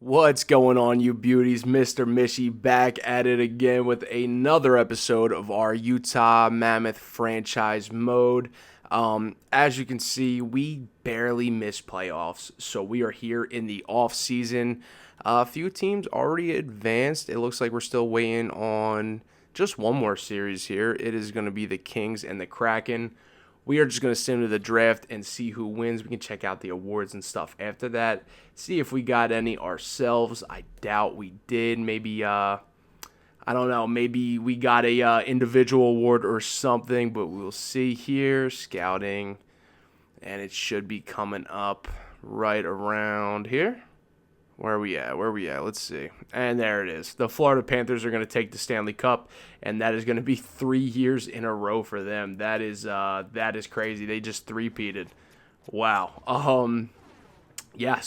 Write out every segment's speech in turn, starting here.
What's going on, you beauties? Mr. Mishy back at it again with another episode of our Utah Mammoth franchise mode. As you can see, we barely missed playoffs, so we are here in the off season. A few teams already advanced. It looks like we're still waiting on just one more series here. It is going to be the Kings and the Kraken. We are just going to sim to the draft and see who wins. We can check out the awards and stuff after that. See if we got any ourselves. I doubt we did. Maybe, I don't know. Maybe we got a individual award or something, but we'll see here. Scouting. And it should be coming up right around here. Where are we at? Let's see. And there it is. The Florida Panthers are going to take the Stanley Cup, and that is going to be 3 years in a row for them. That is crazy. They just three-peated. Wow. Yeah,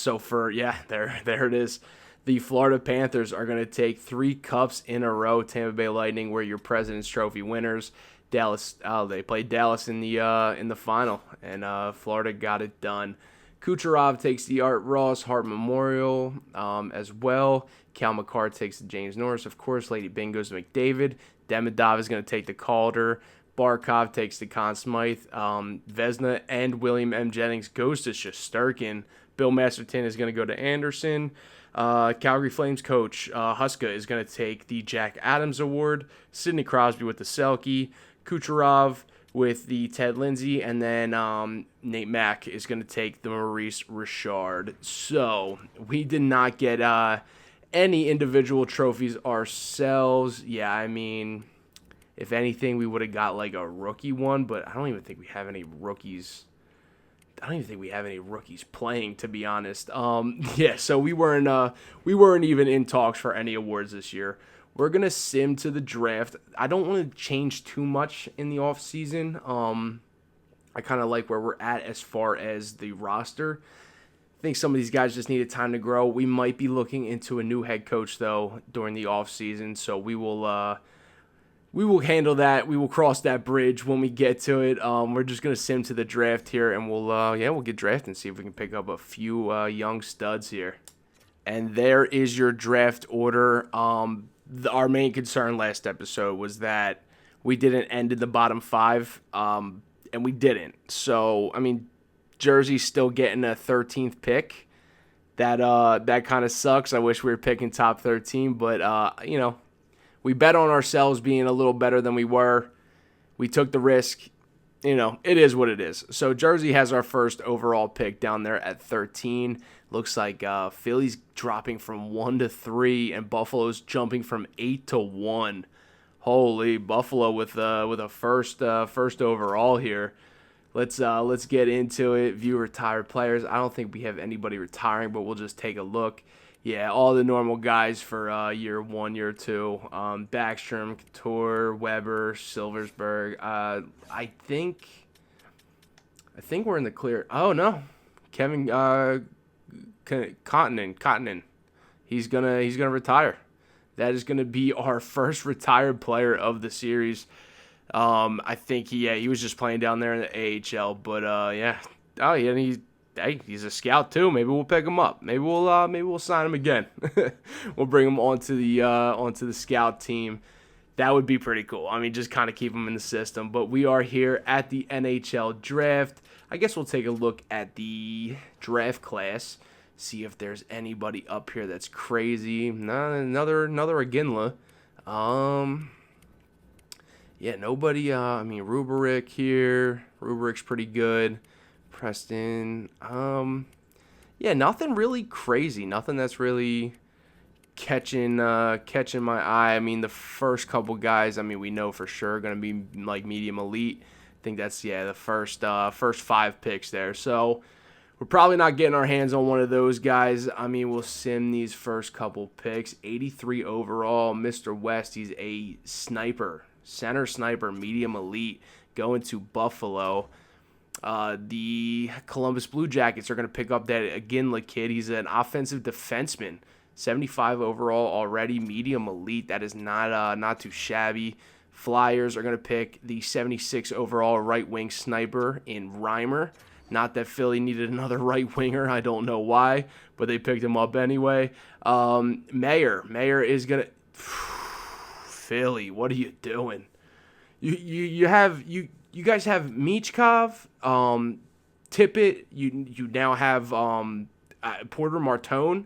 there it is. The Florida Panthers are going to take 3 cups in a row. Tampa Bay Lightning were your President's Trophy winners. Dallas, they played Dallas in the final, and Florida got it done. Kucherov takes the Art Ross Hart Memorial as well. Cal McCarr takes the James Norris, of course. Lady Bing goes to McDavid. Demidov is going to take the Calder. Barkov takes the Conn Smythe. Vezina and William M. Jennings goes to Shesterkin. Bill Masterton is going to go to Anderson. Calgary Flames coach Huska is going to take the Jack Adams Award. Sidney Crosby with the Selke. Kucherov with the Ted Lindsay, and then Nate Mack is going to take the Maurice Richard. So we did not get any individual trophies ourselves. Yeah, I mean, if anything, we would have got like a rookie one, but I don't even think we have any rookies. I don't even think we have any rookies playing, to be honest. Yeah, so we weren't even in talks for any awards this year. We're going to sim to the draft. I don't want to change too much in the offseason. I kind of like where we're at as far as the roster. I think some of these guys just needed time to grow. We might be looking into a new head coach, though, during the offseason, so we will handle that. We will cross that bridge when we get to it. We're just going to sim to the draft here, and we'll get drafted and see if we can pick up a few young studs here. And there is your draft order. Our main concern last episode was that we didn't end in the bottom 5, and we didn't. So, I mean, Jersey's still getting a 13th pick. That kind of sucks. I wish we were picking top 13, but, we bet on ourselves being a little better than we were. We took the risk. It is what it is. So Jersey has our first overall pick down there at 13. Looks like Philly's dropping from 1 to 3, and Buffalo's jumping from 8 to 1. Holy, Buffalo with a first overall here. Let's get into it. View retired players. I don't think we have anybody retiring, but we'll just take a look. Yeah, all the normal guys for year 1, year 2. Backstrom, Couture, Weber, Silversberg. I think we're in the clear. Oh no, Kevin Cottonen. He's gonna retire. That is gonna be our first retired player of the series. I think he was just playing down there in the AHL, but yeah. Oh yeah, and he's a scout too. Maybe we'll pick him up. Maybe we'll sign him again. We'll bring him onto the scout team. That would be pretty cool. I mean, just kind of keep him in the system. But we are here at the NHL draft. I guess we'll take a look at the draft class. See if there's anybody up here that's crazy. No, another Aginla. Yeah, nobody. I mean, Rubrick here. Rubrick's pretty good. Preston. Yeah, nothing really crazy. Nothing that's really catching my eye. I mean, the first couple guys, I mean, we know for sure are going to be like medium elite. I think that's the first 5 picks there. So we're probably not getting our hands on one of those guys. I mean, we'll sim these first couple picks. 83 overall, Mr. West. He's a sniper, center sniper, medium elite, going to Buffalo. The Columbus Blue Jackets are going to pick up that Aginla kid. He's an offensive defenseman. 75 overall already, medium elite. That is not too shabby. Flyers are going to pick the 76 overall right wing sniper in Reimer. Not that Philly needed another right winger. I don't know why, but they picked him up anyway. Mayer is going to... Philly, what are you doing? You guys have Michkov, Tippett. You now have Porter Martone,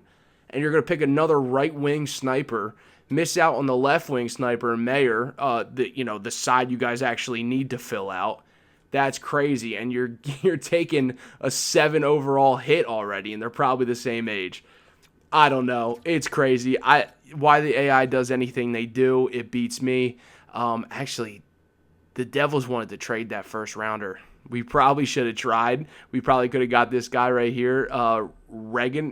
and you're gonna pick another right wing sniper. Miss out on the left wing sniper and Mayer. The side you guys actually need to fill out. That's crazy, and you're taking a 7 overall hit already, and they're probably the same age. I don't know. It's crazy. Why the AI does anything they do, it beats me. Actually, the Devils wanted to trade that first rounder. We probably should have tried. We probably could have got this guy right here, Regier.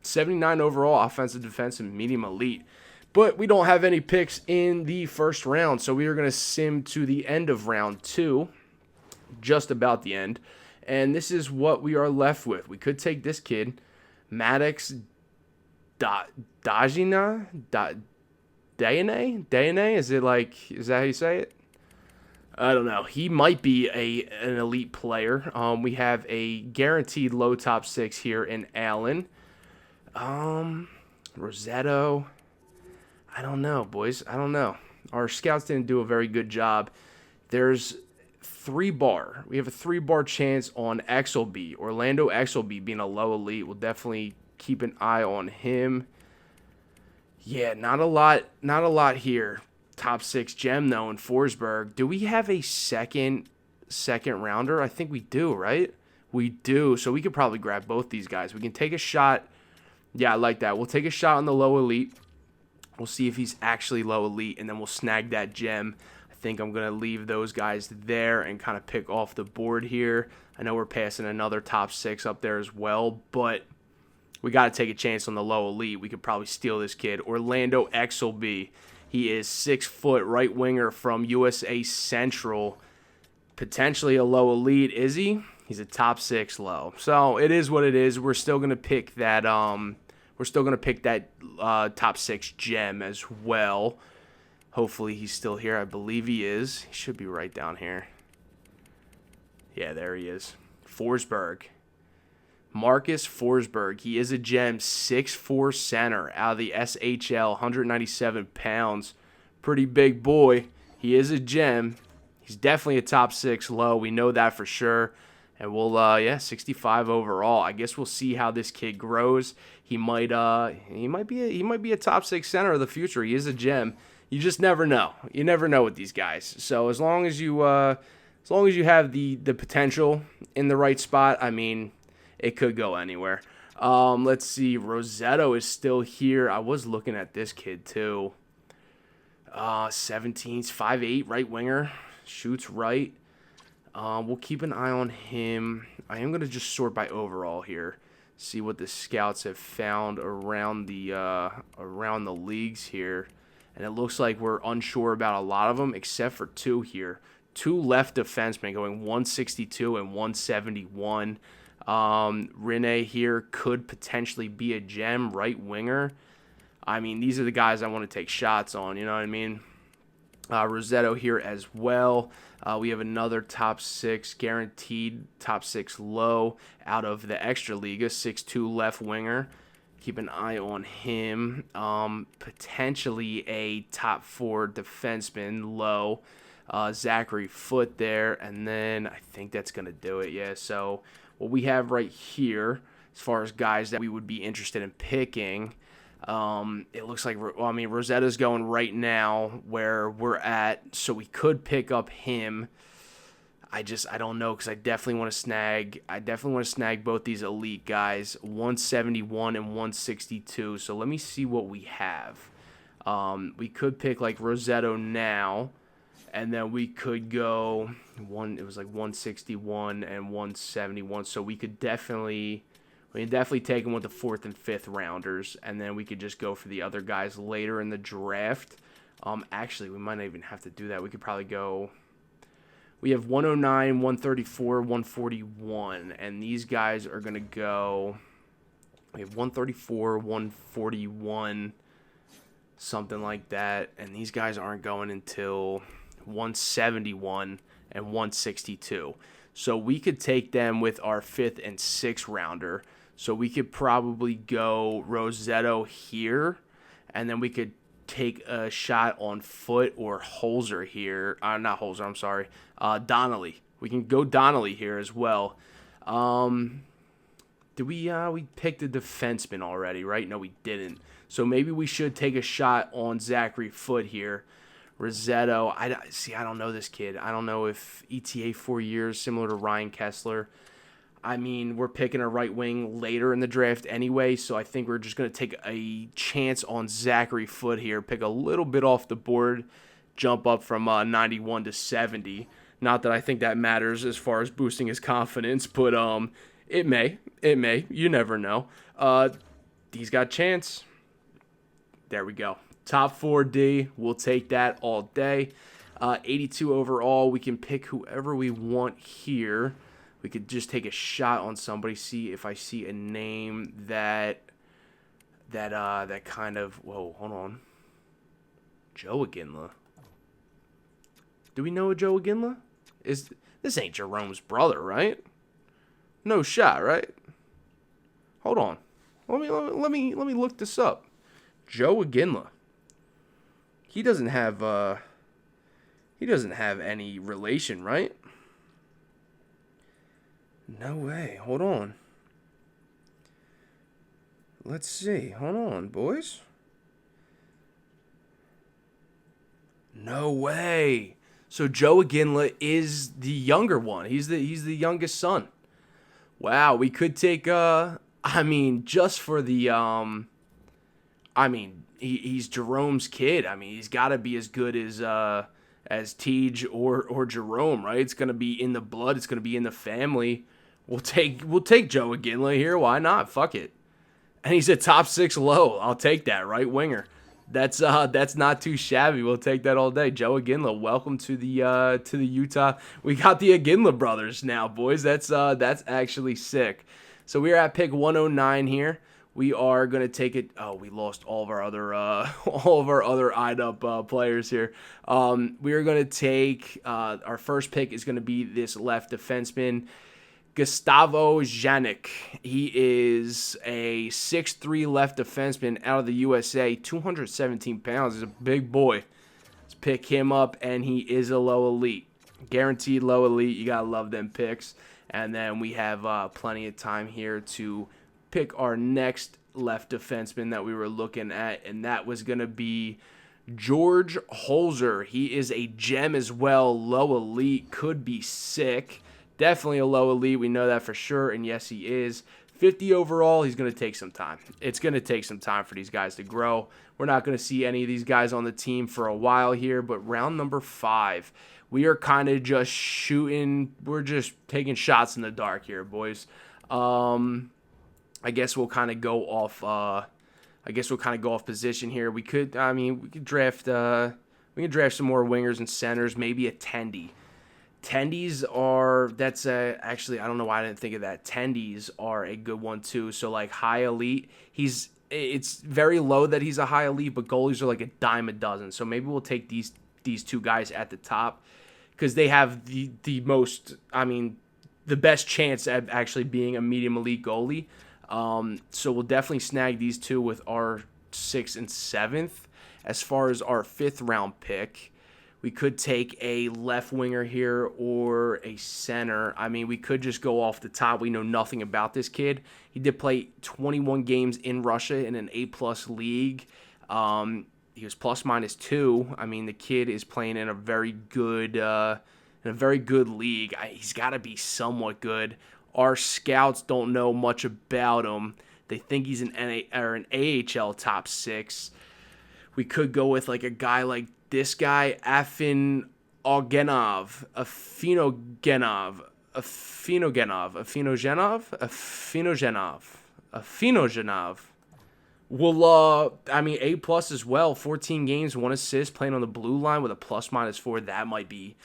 79 overall, offensive, defensive, medium elite. But we don't have any picks in the first round, so we are going to sim to the end of round 2, just about the end. And this is what we are left with. We could take this kid, Maddox Dajina. Dayane? Is that how you say it? I don't know. He might be an elite player. We have a guaranteed low top 6 here in Allen. Rosetto. I don't know, boys. I don't know. Our scouts didn't do a very good job. There's 3-bar. We have a 3-bar chance on Exelby. Orlando Exelby being a low elite. We'll definitely keep an eye on him. Yeah, not a lot here. Top 6 gem though in Forsberg. Do we have a second rounder? I think we do, right? We do. So we could probably grab both these guys. We can take a shot. Yeah, I like that. We'll take a shot on the low elite. We'll see if he's actually low elite, and then we'll snag that gem. I think I'm going to leave those guys there and kind of pick off the board here. I know we're passing another top 6 up there as well, but we got to take a chance on the low elite. We could probably steal this kid. Orlando Exelby. He is 6-foot right winger from USA Central. Potentially a low elite, is he? He's a top 6 low. So it is what it is. We're still gonna pick that. Top 6 gem as well. Hopefully he's still here. I believe he is. He should be right down here. Yeah, there he is. Forsberg. Marcus Forsberg. He is a gem. 6'4" center out of the SHL. 197 pounds. Pretty big boy. He is a gem. He's definitely a top 6 low. We know that for sure. And we'll 65 overall. I guess we'll see how this kid grows. He might be a top 6 center of the future. He is a gem. You just never know. You never know with these guys. So as long as you have the potential in the right spot, I mean, it could go anywhere. Let's see. Rosetto is still here. I was looking at this kid too. 17's 5'8", right winger. Shoots right. We'll keep an eye on him. I am going to just sort by overall here. See what the scouts have found around the leagues here. And it looks like we're unsure about a lot of them except for 2 here. 2 left defensemen going 162 and 171. Rene here could potentially be a gem right winger. I mean, these are the guys I want to take shots on, you know what I mean? Rosetto here as well. We have another top 6, guaranteed top 6 low out of the Extra Liga, 6'2" left winger. Keep an eye on him. Potentially a top 4 defenseman low. Zachary Foote there, and then I think that's going to do it, yeah. So what we have right here, as far as guys that we would be interested in picking, it looks like, Rosetta's going right now where we're at, so we could pick up him. I don't know, because I definitely want to snag both these elite guys, 171 and 162. So let me see what we have. We could pick like Rosetto now, and then we could go it was like 161 and 171. So we can definitely take him with the 4th and 5th rounders, and then we could just go for the other guys later in the draft. Actually, we might not even have to do that. We could probably go. We have 109, 134, 141, and these guys are going to go. We have 134, 141, something like that, and these guys aren't going until 171 and 162. So we could take them with our 5th and 6th rounder. So we could probably go Rosetto here, and then we could take a shot on Foot or Holzer here. Not Holzer, I'm sorry. Donnelly. We can go Donnelly here as well. Did we picked a defenseman already, right? No, we didn't. So maybe we should take a shot on Zachary Foot here. Rosetto, I don't know this kid. I don't know if ETA 4 years, similar to Ryan Kessler. I mean, we're picking a right wing later in the draft anyway, so I think we're just going to take a chance on Zachary Foot here, pick a little bit off the board, jump up from 91 to 70. Not that I think that matters as far as boosting his confidence, but it may. You never know. He's got a chance. There we go. Top 4D, we'll take that all day. 82 overall, we can pick whoever we want here. We could just take a shot on somebody, see if I see a name that kind of, whoa, hold on. Joe Iginla. Do we know a Joe Iginla? This ain't Jerome's brother, right? No shot, right? Hold on. Let me look this up. Joe Iginla. He doesn't have any relation, right? No way. Hold on. Let's see. Hold on, boys. No way. So Joe Iginla is the younger one. He's the youngest son. Wow, we could take just for the he's Jerome's kid. I mean, he's got to be as good as Tej or Jerome, right? It's going to be in the blood, it's going to be in the family. We'll take Joe Iginla here. Why not? Fuck it. And he's a top 6 low. I'll take that, right winger. That's not too shabby. We'll take that all day. Joe Iginla, welcome to the Utah. We got the Iginla brothers now, boys. That's actually sick. So we're at pick 109 here. We are gonna take it. Oh, we lost all of our other eyed up players here. We are gonna take our first pick is gonna be this left defenseman, Gustavo Janik. He is a 6'3" left defenseman out of the USA, 217 pounds. He's a big boy. Let's pick him up, and he is a low elite. Guaranteed low elite. You gotta love them picks. And then we have plenty of time here to pick our next left defenseman that we were looking at, and that was going to be George Holzer. He is a gem as well, low elite, could be sick. Definitely a low elite, we know that for sure, and yes, he is. 50 overall, he's going to take some time. It's going to take some time for these guys to grow. We're not going to see any of these guys on the team for a while here, but round number 5, we are kind of just shooting. We're just taking shots in the dark here, boys. I guess we'll kind of go off. Position here. We could draft. We can draft some more wingers and centers. Maybe a Tendy. Tendies are. Actually, I don't know why I didn't think of that. Tendies are a good one too. So like high elite. It's very low that he's a high elite, but goalies are like a dime a dozen. So maybe we'll take these two guys at the top because they have the most. The best chance at actually being a medium elite goalie. So we'll definitely snag these two with our 6th and 7th. As far as our 5th round pick, we could take a left winger here or a center. We could just go off the top. We know nothing about this kid. He did play 21 games in Russia in an A+ league. He was ±2. The kid is playing in a very good league. He's got to be somewhat good. Our scouts don't know much about him. They think he's an AHL top 6. We could go with like a guy like this guy, Afinogenov. Well, A+ as well. 14 games, 1 assist, playing on the blue line with a ±4. That might be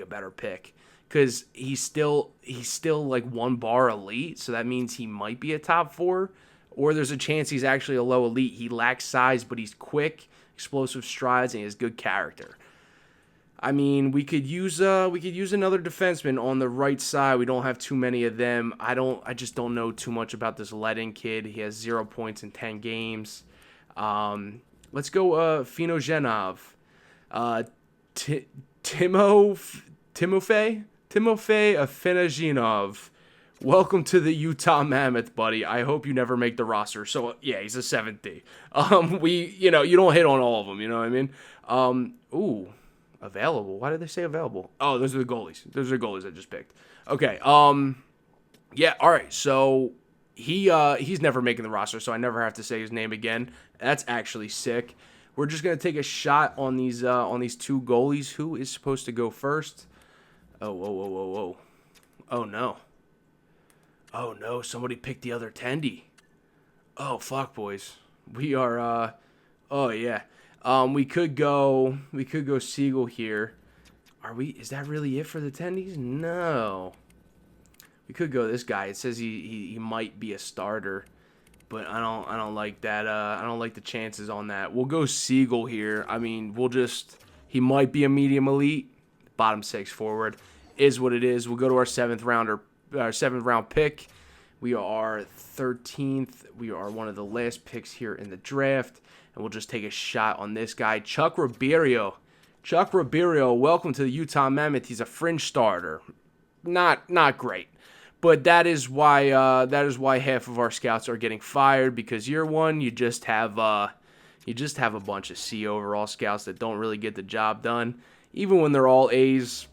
a better pick. Because he's still like 1 bar elite, so that means he might be a top 4, or there's a chance he's actually a low elite. He lacks size, but he's quick, explosive strides, and he has good character. I mean, we could use another defenseman on the right side. We don't have too many of them. I just don't know too much about this Ledin kid. He has 0 points in 10 games. Let's go Finogenov. Timofey Afinaginov. Welcome to the Utah Mammoth, buddy. I hope you never make the roster. So yeah, he's a 7th D. You don't hit on all of them. You know what I mean? Ooh, available. Why did they say available? Oh, those are the goalies. Those are the goalies I just picked. Okay. Yeah. All right. So he's never making the roster, so I never have to say his name again. That's actually sick. We're just gonna take a shot on these 2 goalies. Who is supposed to go first? Oh, whoa, whoa, whoa, whoa. Oh no. Oh no, somebody picked the other tendy. Oh fuck, boys. We are oh yeah. We could go Siegel here. Is that really it for the tendies? No. We could go this guy. It says he might be a starter, but I don't like that. I don't like the chances on that. We'll go Siegel here. I mean, he might be a medium elite. Bottom 6 forward is what it is. We'll go to our 7th round pick. We are 13th. We are one of the last picks here in the draft, and we'll just take a shot on this guy, Chuck Ribeiro. Chuck Ribeiro, welcome to the Utah Mammoth. He's a fringe starter. Not great. But that is why half of our scouts are getting fired, because year 1 you just have a bunch of C overall scouts that don't really get the job done. Even when they're all A's,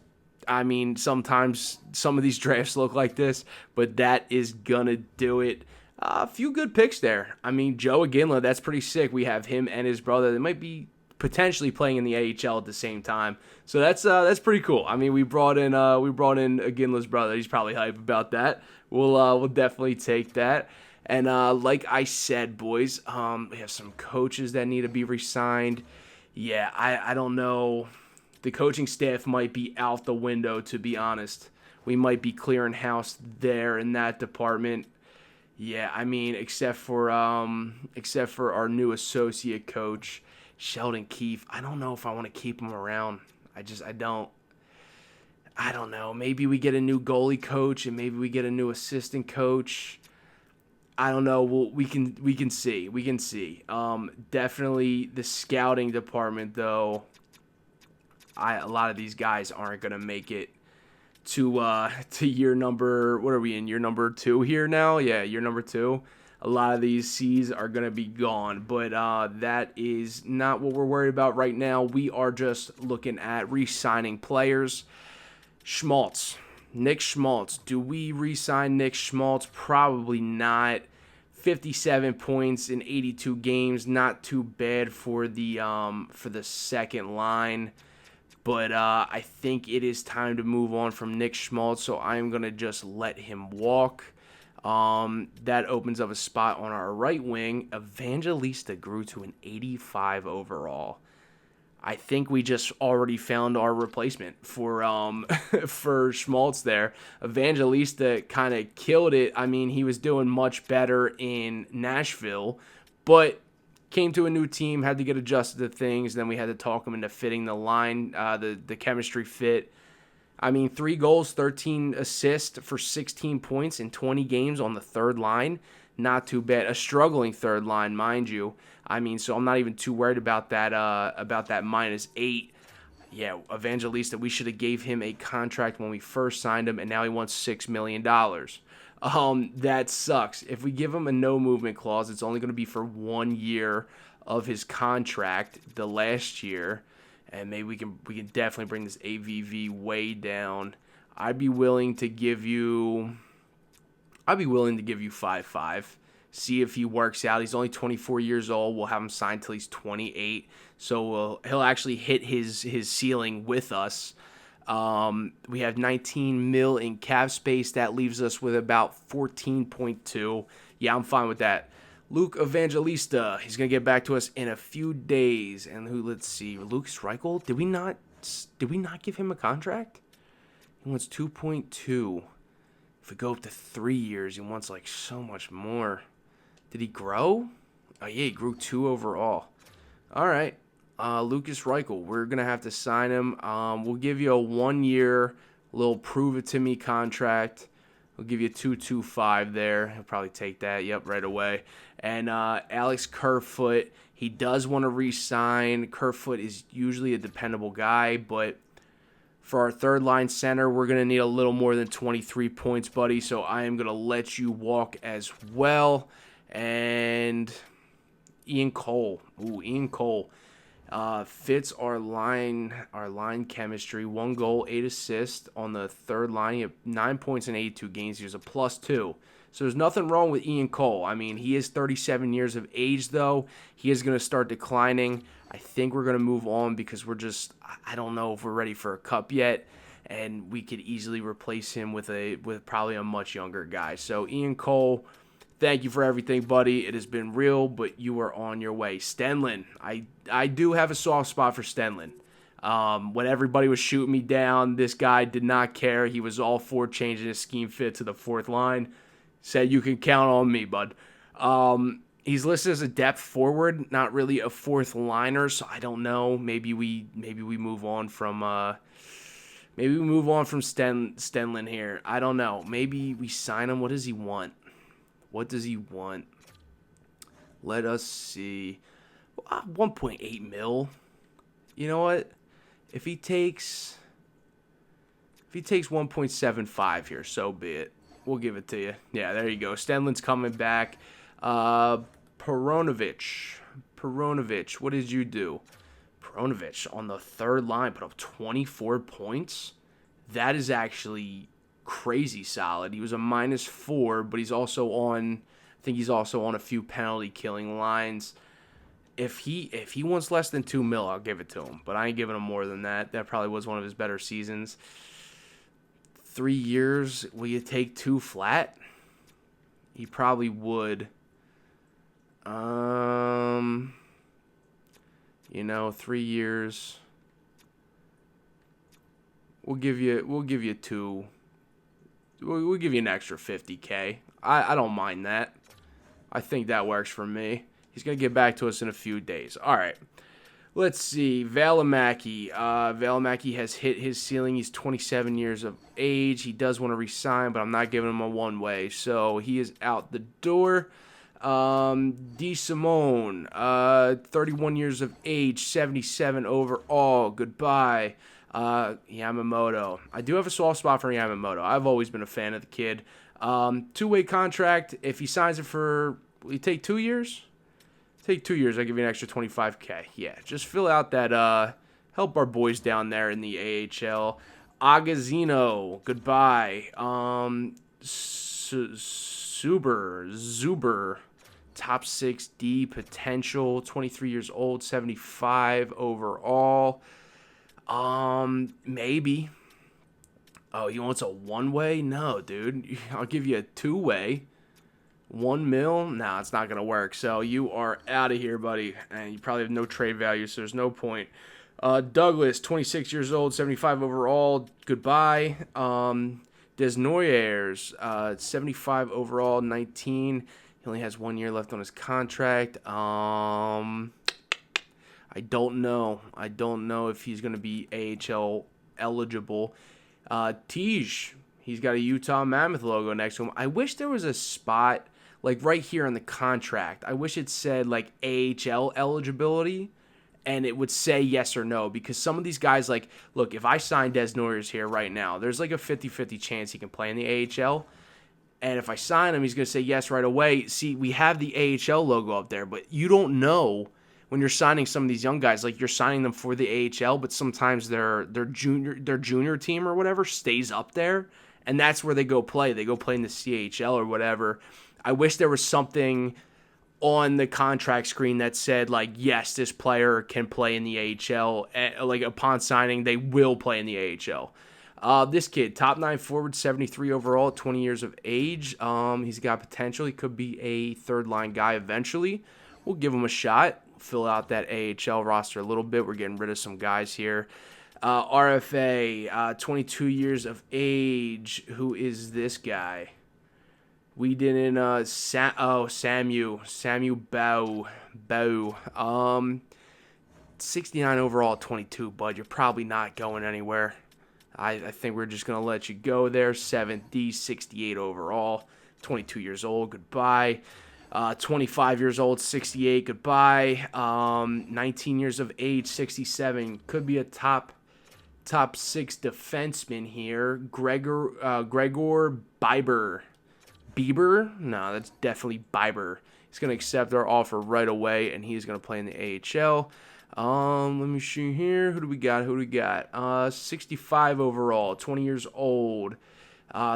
I mean, sometimes some of these drafts look like this, but that is gonna do it. A few good picks there. I mean, Joe Iginla, that's pretty sick. We have him and his brother. They might be potentially playing in the AHL at the same time, so that's pretty cool. I mean, we brought in Iginla's brother. He's probably hype about that. We'll definitely take that. And like I said, boys, we have some coaches that need to be re-signed. Yeah, I don't know. The coaching staff might be out the window, to be honest. We might be clearing house there in that department. Yeah, I mean, except for our new associate coach, Sheldon Keefe. I don't know if I want to keep him around. I don't know. Maybe we get a new goalie coach, and maybe we get a new assistant coach. I don't know. We can see. Definitely the scouting department, though. A lot of these guys aren't gonna make it to year number. What are we in? Year number 2 here now? Yeah, year number 2. A lot of these C's are gonna be gone, but that is not what we're worried about right now. We are just looking at re-signing players. Nick Schmaltz. Do we re-sign Nick Schmaltz? Probably not. 57 points in 82 games. Not too bad for the second line. But I think it is time to move on from Nick Schmaltz, so I'm going to just let him walk. That opens up a spot on our right wing. Evangelista grew to an 85 overall. I think we just already found our replacement for for Schmaltz there. Evangelista kind of killed it. I mean, he was doing much better in Nashville, but came to a new team, had to get adjusted to things. Then we had to talk him into fitting the line, the chemistry fit. I mean, 3 goals, 13 assists for 16 points in 20 games on the third line. Not too bad. A struggling third line, mind you. I mean, so I'm not even too worried about that -8. Yeah, Evangelista, we should have gave him a contract when we first signed him, and now he wants $6 million. That sucks. If we give him a no movement clause, it's only going to be for 1 year of his contract, the last year, and maybe we can definitely bring this AVV way down. I'd be willing to give you 5.5. See if he works out. He's only 24 years old. We'll have him signed till he's 28, so he'll actually hit his ceiling with us. We have 19 mil in cap space. That leaves us with about 14.2. Yeah, I'm fine with that. Luke Evangelista, he's going to get back to us in a few days. And let's see, Luke Streichel, did we not give him a contract? He wants 2.2. If we go up to 3 years, he wants like so much more. Did he grow? Oh yeah, he grew 2 overall. All right. Lucas Reichel. We're going to have to sign him. We'll give you a 1-year little prove-it-to-me contract. We'll give you 2.25 there. He'll probably take that. Yep, right away. And Alex Kerfoot, he does want to re-sign. Kerfoot is usually a dependable guy, but for our third-line center, we're going to need a little more than 23 points, buddy. So I am going to let you walk as well. And Ian Cole. Ian Cole. Fits our line chemistry. 1 goal, 8 assists on the third line. He had 9 points in 82 games. He was a +2. So there's nothing wrong with Ian Cole. I mean, he is 37 years of age, though. He is going to start declining. I think we're going to move on because I don't know if we're ready for a cup yet. And we could easily replace him with probably a much younger guy. So Ian Cole, thank you for everything, buddy. It has been real, but you are on your way. Stenlin, I do have a soft spot for Stenlin. When everybody was shooting me down, this guy did not care. He was all for changing his scheme fit to the fourth line. Said, you can count on me, bud. He's listed as a depth forward, not really a fourth liner, so I don't know. Maybe we move on from Stenlin here. I don't know. Maybe we sign him. What does he want? What does he want? Let us see. 1.8 mil. You know what? If he takes 1.75 here, so be it. We'll give it to you. Yeah, there you go. Stenlin's coming back. Peronovich, what did you do? Peronovich on the third line put up 24 points. That is actually crazy solid. He was a -4, but he's also on a few penalty killing lines. If he wants less than 2 mil, I'll give it to him. But I ain't giving him more than that. That probably was one of his better seasons. 3 years, will you take 2 flat? He probably would. 3 years. We'll give you 2. We'll give you an extra 50K. I don't mind that. I think that works for me. He's going to get back to us in a few days. All right. Let's see. Valimaki. Valimaki has hit his ceiling. He's 27 years of age. He does want to resign, but I'm not giving him a one-way. So he is out the door. D. Simone. 31 years of age. 77 overall. Goodbye. Yamamoto. I do have a soft spot for Yamamoto. I've always been a fan of the kid. 2-way contract. If he signs it for, will you take 2 years? Take 2 years. I'll give you an extra 25K. Yeah, just fill out that, help our boys down there in the AHL. Agazino. Goodbye. Zuber. Top 6D potential. 23 years old. 75 overall. Maybe. Oh, he wants a one-way? No, dude. I'll give you a 2-way. 1 mil? Nah, it's not going to work. So you are out of here, buddy. And you probably have no trade value, so there's no point. Douglas, 26 years old, 75 overall. Goodbye. Desnoyers, 75 overall, 19. He only has 1 year left on his contract. I don't know. I don't know if he's going to be AHL eligible. Tej, he's got a Utah Mammoth logo next to him. I wish there was a spot, like right here on the contract. I wish it said like AHL eligibility, and it would say yes or no. Because some of these guys, like, look, if I sign Desnoyers here right now, there's like a 50-50 chance he can play in the AHL. And if I sign him, he's going to say yes right away. See, we have the AHL logo up there, but you don't know when you're signing some of these young guys. Like, you're signing them for the AHL, but sometimes their junior team or whatever stays up there, and that's where they go play. They go play in the CHL or whatever. I wish there was something on the contract screen that said, like, yes, this player can play in the AHL. Like, upon signing, they will play in the AHL. This kid, top 9 forward, 73 overall, 20 years of age. He's got potential. He could be a third-line guy eventually. We'll give him a shot. Fill out that AHL roster a little bit. We're getting rid of some guys here. RFA, 22 years of age. Who is this guy? We didn't, Samu Bow. 69 overall at 22, bud. You're probably not going anywhere. I think we're just going to let you go there. 7th D, 68 overall, 22 years old. Goodbye. 25 years old, 68. Goodbye. 19 years of age, 67. Could be a top 6 defenseman here. Gregor Bieber. Bieber? No, that's definitely Bieber. He's going to accept our offer right away, and he's going to play in the AHL. Let me see here. Who do we got? 65 overall, 20 years old.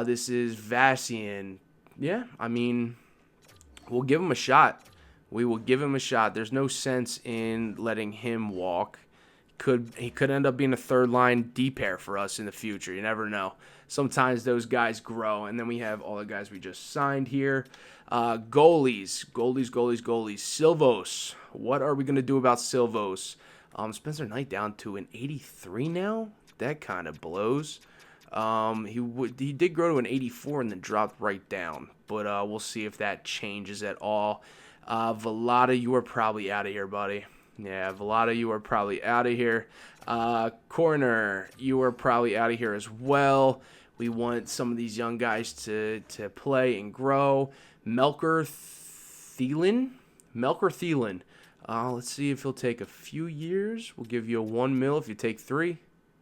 This is Vasian. Yeah, I mean, we'll give him a shot. We will give him a shot. There's no sense in letting him walk. He could end up being a third-line D pair for us in the future. You never know. Sometimes those guys grow. And then we have all the guys we just signed here. Goalies. Silvos. What are we going to do about Silvos? Spencer Knight down to an 83 now? That kind of blows. He did grow to an 84 and then dropped right down. But we'll see if that changes at all. Velada, you are probably out of here, buddy. Yeah, Velada, you are probably out of here. Corner, you are probably out of here as well. We want some of these young guys to play and grow. Melker Thielen. Let's see if he'll take a few years. We'll give you a $1 million if you take 3.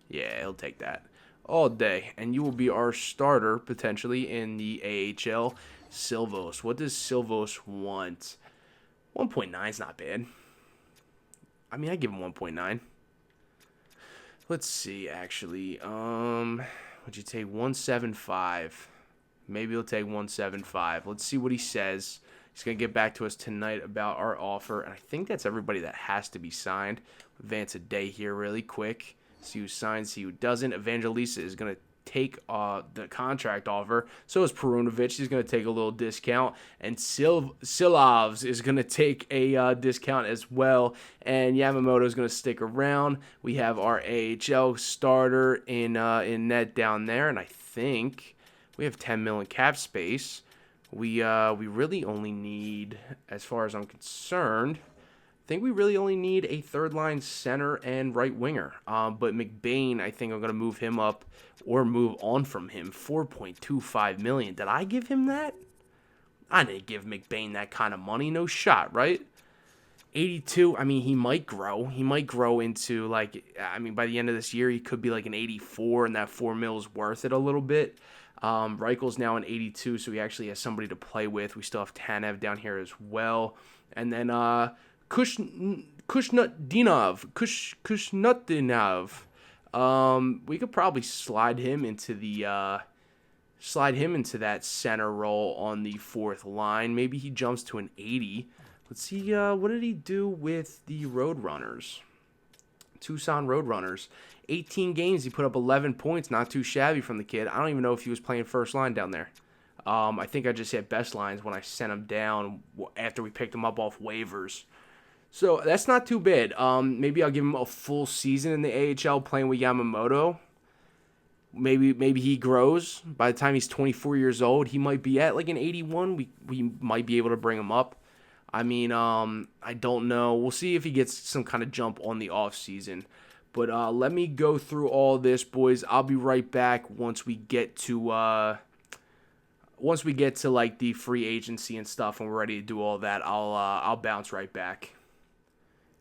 Yeah, he'll take that all day. And you will be our starter, potentially, in the AHL. Silvos. What does Silvos want? 1.9 is not bad. I mean, I give him 1.9. Let's see, actually. Would you take 1.75? Maybe he'll take 1.75. Let's see what he says. He's going to get back to us tonight about our offer. And I think that's everybody that has to be signed. Advance a day here really quick. See who signs, see who doesn't. Evangelista is going to take the contract offer. So is Perunovic. He's going to take a little discount. And Silovs is going to take a discount as well. And Yamamoto is going to stick around. We have our AHL starter in net down there. And I think we have 10 million cap space. We really only need, as far as I'm concerned, I think we really only need a third-line center and right winger. But McBain, I think I'm going to move him up or move on from him. $4.25 million. Did I give him that? I didn't give McBain that kind of money. No shot, right? 82, I mean, he might grow. He might grow into, like, I mean, by the end of this year, he could be like an 84, and that $4 million is worth it a little bit. Reichel's now an 82, so he actually has somebody to play with. We still have Tanev down here as well. And then Kushnutdinov. We could probably slide him into that center role on the fourth line. Maybe he jumps to an 80. Let's see, what did he do with the Roadrunners? Tucson Roadrunners. 18 games, he put up 11 points. Not too shabby from the kid. I don't even know if he was playing first line down there. I think I just hit best lines when I sent him down after we picked him up off waivers. So that's not too bad. Maybe I'll give him a full season in the AHL playing with Yamamoto. Maybe he grows. By the time he's 24 years old, he might be at like an 81. We might be able to bring him up. I mean, I don't know. We'll see if he gets some kind of jump on the offseason. But let me go through all this, boys. I'll be right back once we get to like the free agency and stuff, and we're ready to do all that. I'll bounce right back.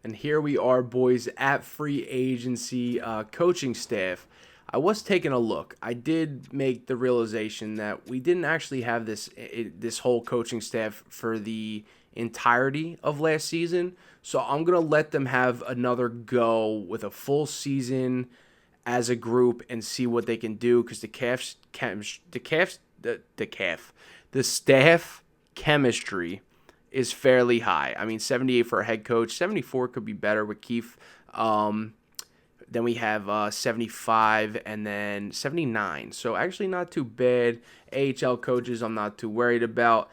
And here we are, boys, at free agency coaching staff. I was taking a look. I did make the realization that we didn't actually have this whole coaching staff for the entirety of last season. So I'm going to let them have another go with a full season as a group and see what they can do, because the staff chemistry is fairly high. I mean, 78 for a head coach. 74 could be better with Keefe. Then we have 75 and then 79. So actually not too bad. AHL coaches I'm not too worried about.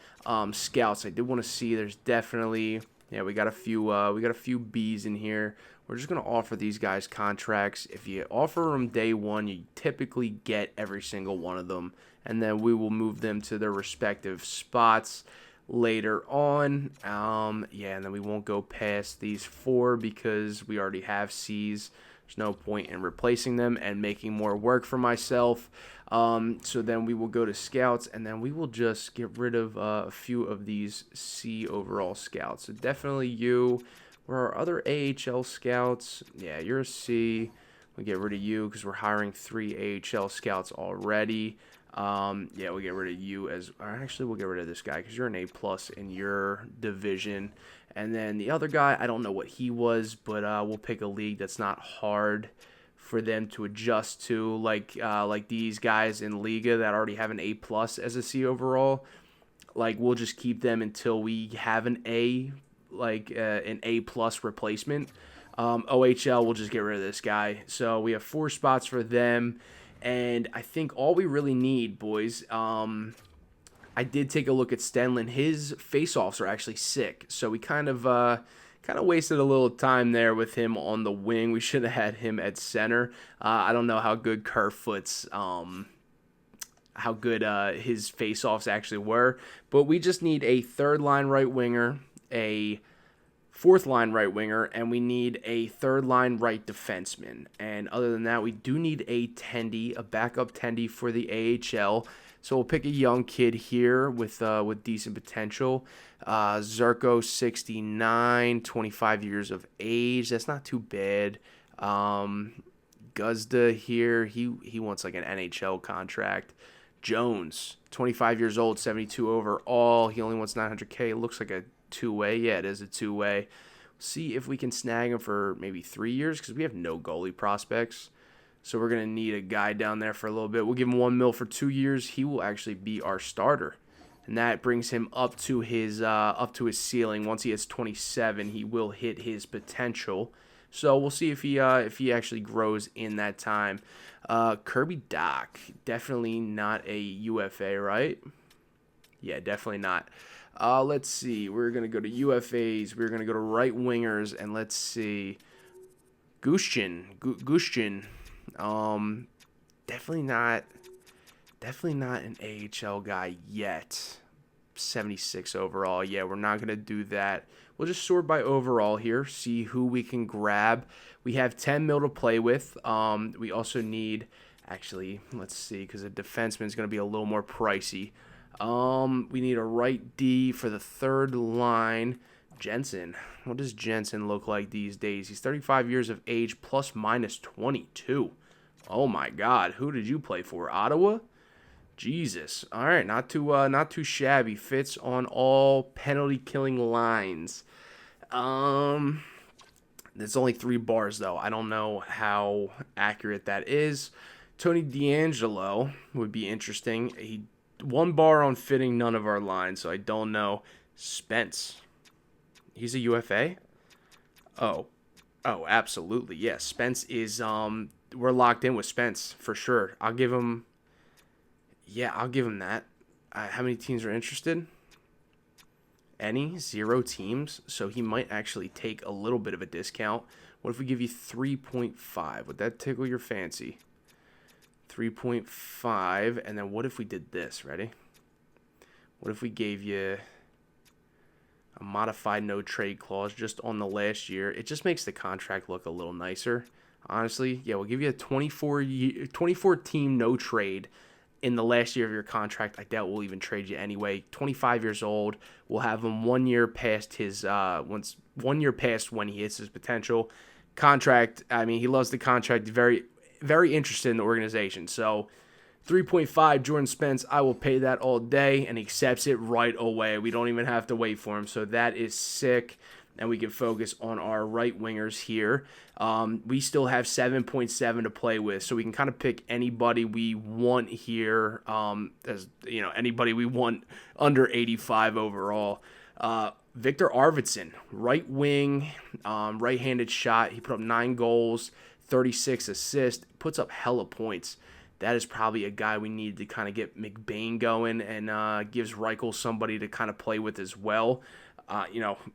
Scouts I did want to see. There's definitely, we got a few Bs in here. We're just going to offer these guys contracts. If you offer them day one, you typically get every single one of them. And then we will move them to their respective spots. later on. Yeah, and then we won't go past these 4 because we already have C's. There's no point in replacing them and making more work for myself. So then we will go to scouts, and then we will just get rid of a few of these C overall scouts. So definitely you. Where are our other AHL scouts? Yeah, you're a C. We'll get rid of you because we're hiring 3 AHL scouts already. Yeah, we'll get rid of you actually we'll get rid of this guy because you're an A+ in your division. And then the other guy, I don't know what he was, but we'll pick a league that's not hard for them to adjust to, like these guys in Liga that already have an A+ as a C overall. Like, we'll just keep them until we have an A, an A+ replacement. OHL, we'll just get rid of this guy. So we have 4 spots for them. And I think all we really need, boys, I did take a look at Stenlin. His face-offs are actually sick. So we kind of wasted a little time there with him on the wing. We should have had him at center. I don't know how good Kerfoot's his face-offs actually were. But we just need a third-line right winger, a fourth-line right winger, and we need a third-line right defenseman. And other than that, we do need a tendy, a backup tendy for the AHL. So we'll pick a young kid here with decent potential. Zerko, 69, 25 years of age. That's not too bad. Guzda here, he wants like an NHL contract. Jones, 25 years old, 72 overall. He only wants $900K. It looks like a two-way. Yeah, it is a two-way. See if we can snag him for maybe 3 years because we have no goalie prospects. So we're going to need a guy down there for a little bit. We'll give him $1 million for 2 years. He will actually be our starter. And that brings him up to his ceiling. Once he hits 27, he will hit his potential. So we'll see if he actually grows in that time. Kirby Dach, definitely not a UFA, right? Yeah, definitely not. Let's see. We're going to go to UFAs. We're going to go to right wingers, and let's see. Gushchin. Definitely not an AHL guy yet. 76 overall. Yeah, we're not going to do that. We'll just sort by overall here, see who we can grab. We have 10 mil to play with. We also need, actually, let's see, because a defenseman is going to be a little more pricey. We need a right D for the third line. Jensen. What does Jensen look like these days? He's 35 years of age, plus minus 22. Oh my God, who did you play for? Ottawa? Jesus. All right, not too shabby. Fits on all penalty killing lines. There's only 3 bars though. I don't know how accurate that is. Tony DeAngelo would be interesting. He 1 bar on fitting none of our lines, so I don't know. Spence. He's a UFA? Oh, absolutely. Yes, yeah, Spence is we're locked in with Spence for sure. I'll give him that. How many teams are interested? Any? 0 teams. So he might actually take a little bit of a discount. What if we give you 3.5? Would that tickle your fancy? 3.5. And then what if we did this? Ready? What if we gave you a modified no trade clause just on the last year? It just makes the contract look a little nicer. Honestly, yeah, we'll give you a 24 team no trade in the last year of your contract. I doubt we'll even trade you anyway. 25 years old. We'll have him 1 year past his 1 year past when he hits his potential. Contract, I mean, he loves the contract. Very, very interested in the organization. So 3.5, Jordan Spence, I will pay that all day, and he accepts it right away. We don't even have to wait for him. So that is sick. And we can focus on our right wingers here. We still have 7.7 to play with, so we can kind of pick anybody we want here. Anybody we want under 85 overall. Victor Arvidsson, right wing, right-handed shot. He put up 9 goals, 36 assists, puts up hella points. That is probably a guy we need to kind of get McBain going, and gives Reichel somebody to kind of play with as well.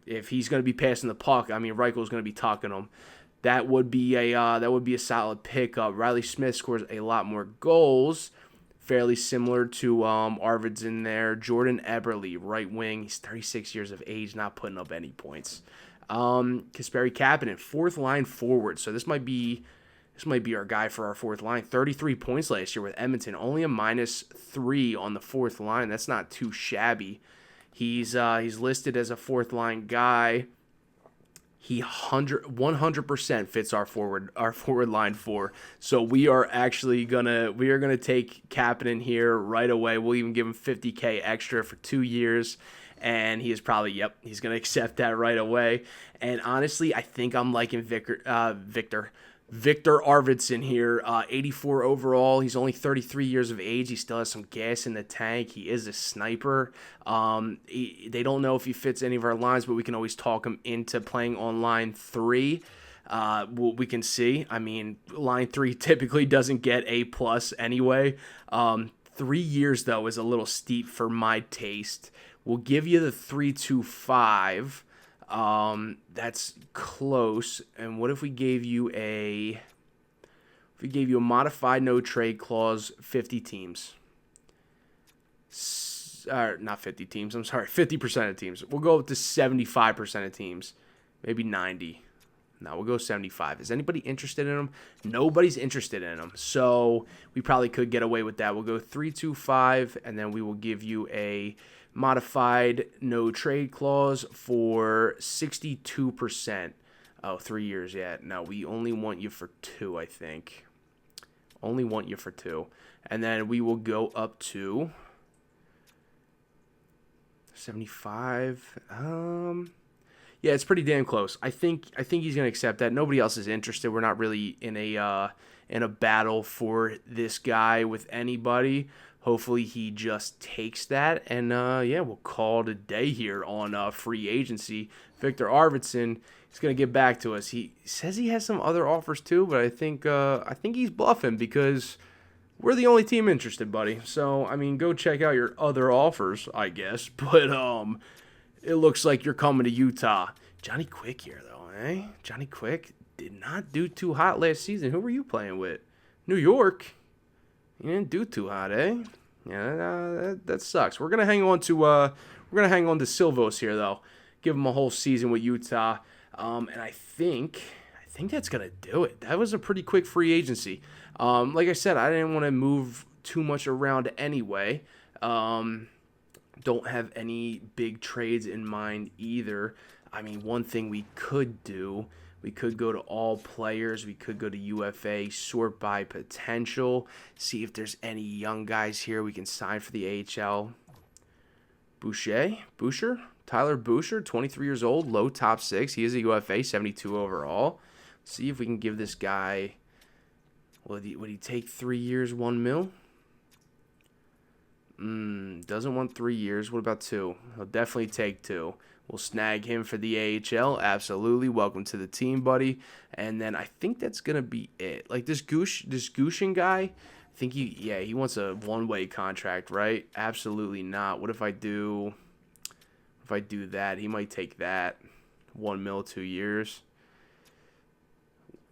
If he's going to be passing the puck, I mean, Reichel's going to be tucking him. That would be a solid pickup. Riley Smith scores a lot more goals, fairly similar to Arvid's in there. Jordan Eberle, right wing. He's 36 years of age, not putting up any points. Kasperi Kapanen, fourth line forward. So this might be our guy for our fourth line. 33 points last year with Edmonton. Only a -3 on the fourth line. That's not too shabby. He's listed as a fourth line guy. He 100% fits our forward line 4. So we are gonna take Kapanen here right away. We'll even give him $50K extra for 2 years, and he is probably he's gonna accept that right away. And honestly, I think I'm liking Victor Arvidsson here, 84 overall. He's only 33 years of age. He still has some gas in the tank. He is a sniper. They don't know if he fits any of our lines, but we can always talk him into playing on line 3. We can see. I mean, line 3 typically doesn't get A+ anyway. 3 years, though, is a little steep for my taste. We'll give you the 3.25. That's close. And what if we gave you a modified no trade clause, 50 teams? Not 50 teams. I'm sorry, 50% of teams. We'll go up to 75% of teams, maybe 90. No, we'll go 75. Is anybody interested in them? Nobody's interested in them. So we probably could get away with that. We'll go 3.25, and then we will give you a modified no trade clause for 62%. Oh, 3 years. Yeah, no, we only want you for 2, I think. Only want you for 2. And then we will go up to 75. Yeah, it's pretty damn close. I think he's gonna accept that. Nobody else is interested. We're not really in a battle for this guy with anybody. Hopefully he just takes that, and we'll call it a day here on free agency. Victor Arvidsson is gonna get back to us. He says he has some other offers too, but I think he's bluffing because we're the only team interested, buddy. So I mean, go check out your other offers, I guess. But it looks like you're coming to Utah. Johnny Quick here, though, eh? Johnny Quick did not do too hot last season. Who were you playing with? New York. You didn't do too hot, eh? Yeah, that sucks. We're gonna hang on to Silvos here, though. Give him a whole season with Utah, and I think that's gonna do it. That was a pretty quick free agency. Like I said, I didn't want to move too much around anyway. Don't have any big trades in mind either. I mean, one thing we could do, we could go to all players. We could go to UFA, sort by potential, see if there's any young guys here we can sign for the AHL. Boucher? Tyler Boucher, 23 years old, low top 6. He is a UFA, 72 overall. See if we can give this guy, would he take 3 years, $1 million? Doesn't want 3 years. What about 2? He'll definitely take 2. We'll snag him for the AHL. Absolutely. Welcome to the team, buddy. And then I think that's going to be it. Like this Gushin guy, I think he wants a one-way contract, right? Absolutely not. What if I do that? He might take that. $1 million, 2 years.